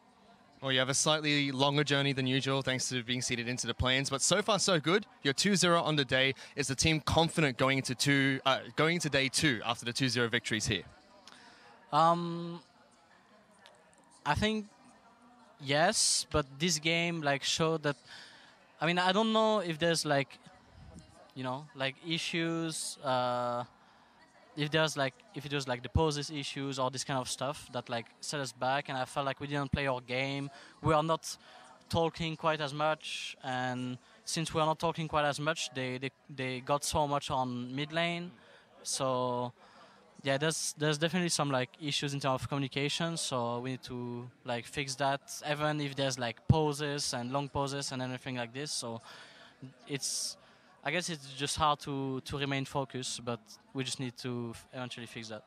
Well, you have a slightly longer journey than usual thanks to being seeded into the plains, but so far so good. You're 2-0 on the day. Is the team confident going into day 2 after the 2-0 victories here? I think yes, but this game like showed that. I mean, I don't know if there's like, you know, like issues. If it was like the poses issues or this kind of stuff that like set us back, and I felt like we didn't play our game. We are not talking quite as much, and since we are not talking quite as much, they got so much on mid lane. So yeah, there's definitely some like issues in terms of communication. So we need to like fix that, even if there's like pauses and long pauses and everything like this. So I guess it's just hard to remain focused, but we just need to eventually fix that.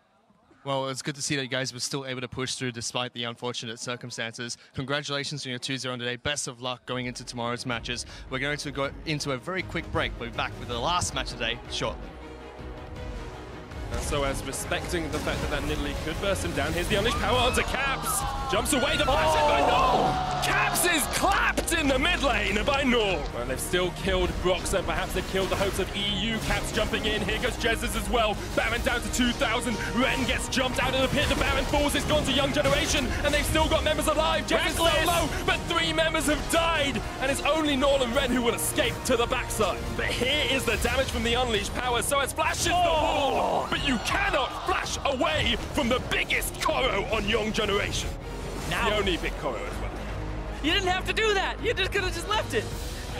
Well, it's good to see that you guys were still able to push through despite the unfortunate circumstances. Congratulations on your 2-0 today. Best of luck going into tomorrow's matches. We're going to go into a very quick break. We'll be back with the last match today shortly. So as respecting the fact that Nidalee could burst him down, here's the Unleashed Power onto Caps. Jumps away to flash it by Null. Caps is clapped in the mid lane by Null. Well, they've still killed Brox, and perhaps they've killed the hopes of EU. Caps jumping in. Here goes Jezus as well. Baron down to 2,000. Ren gets jumped out of the pit. The Baron falls. It's gone to Young Generation, and they've still got members alive. Jezus is so low, but 3 members have died, and it's only Null and Ren who will escape to the backside. But here is the damage from the Unleashed Power. So as flashes the wall, but you cannot flash away from the biggest Koro on Young Generation. Now, the only big Koro as well. You didn't have to do that. You just could have just left it.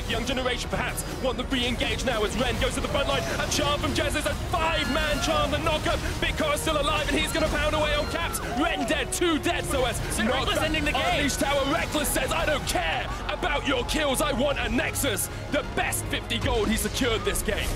Young Generation perhaps want the re-engage now as Ren goes to the front line. A charm from Jezus, a 5-man charm, the knockup. Big Koro's still alive, and he's going to pound away on Caps. Ren dead, 2 dead, so as Reckless ending the game. Unleashed Tower. Reckless says, I don't care about your kills, I want a Nexus. The best 50 gold he secured this game.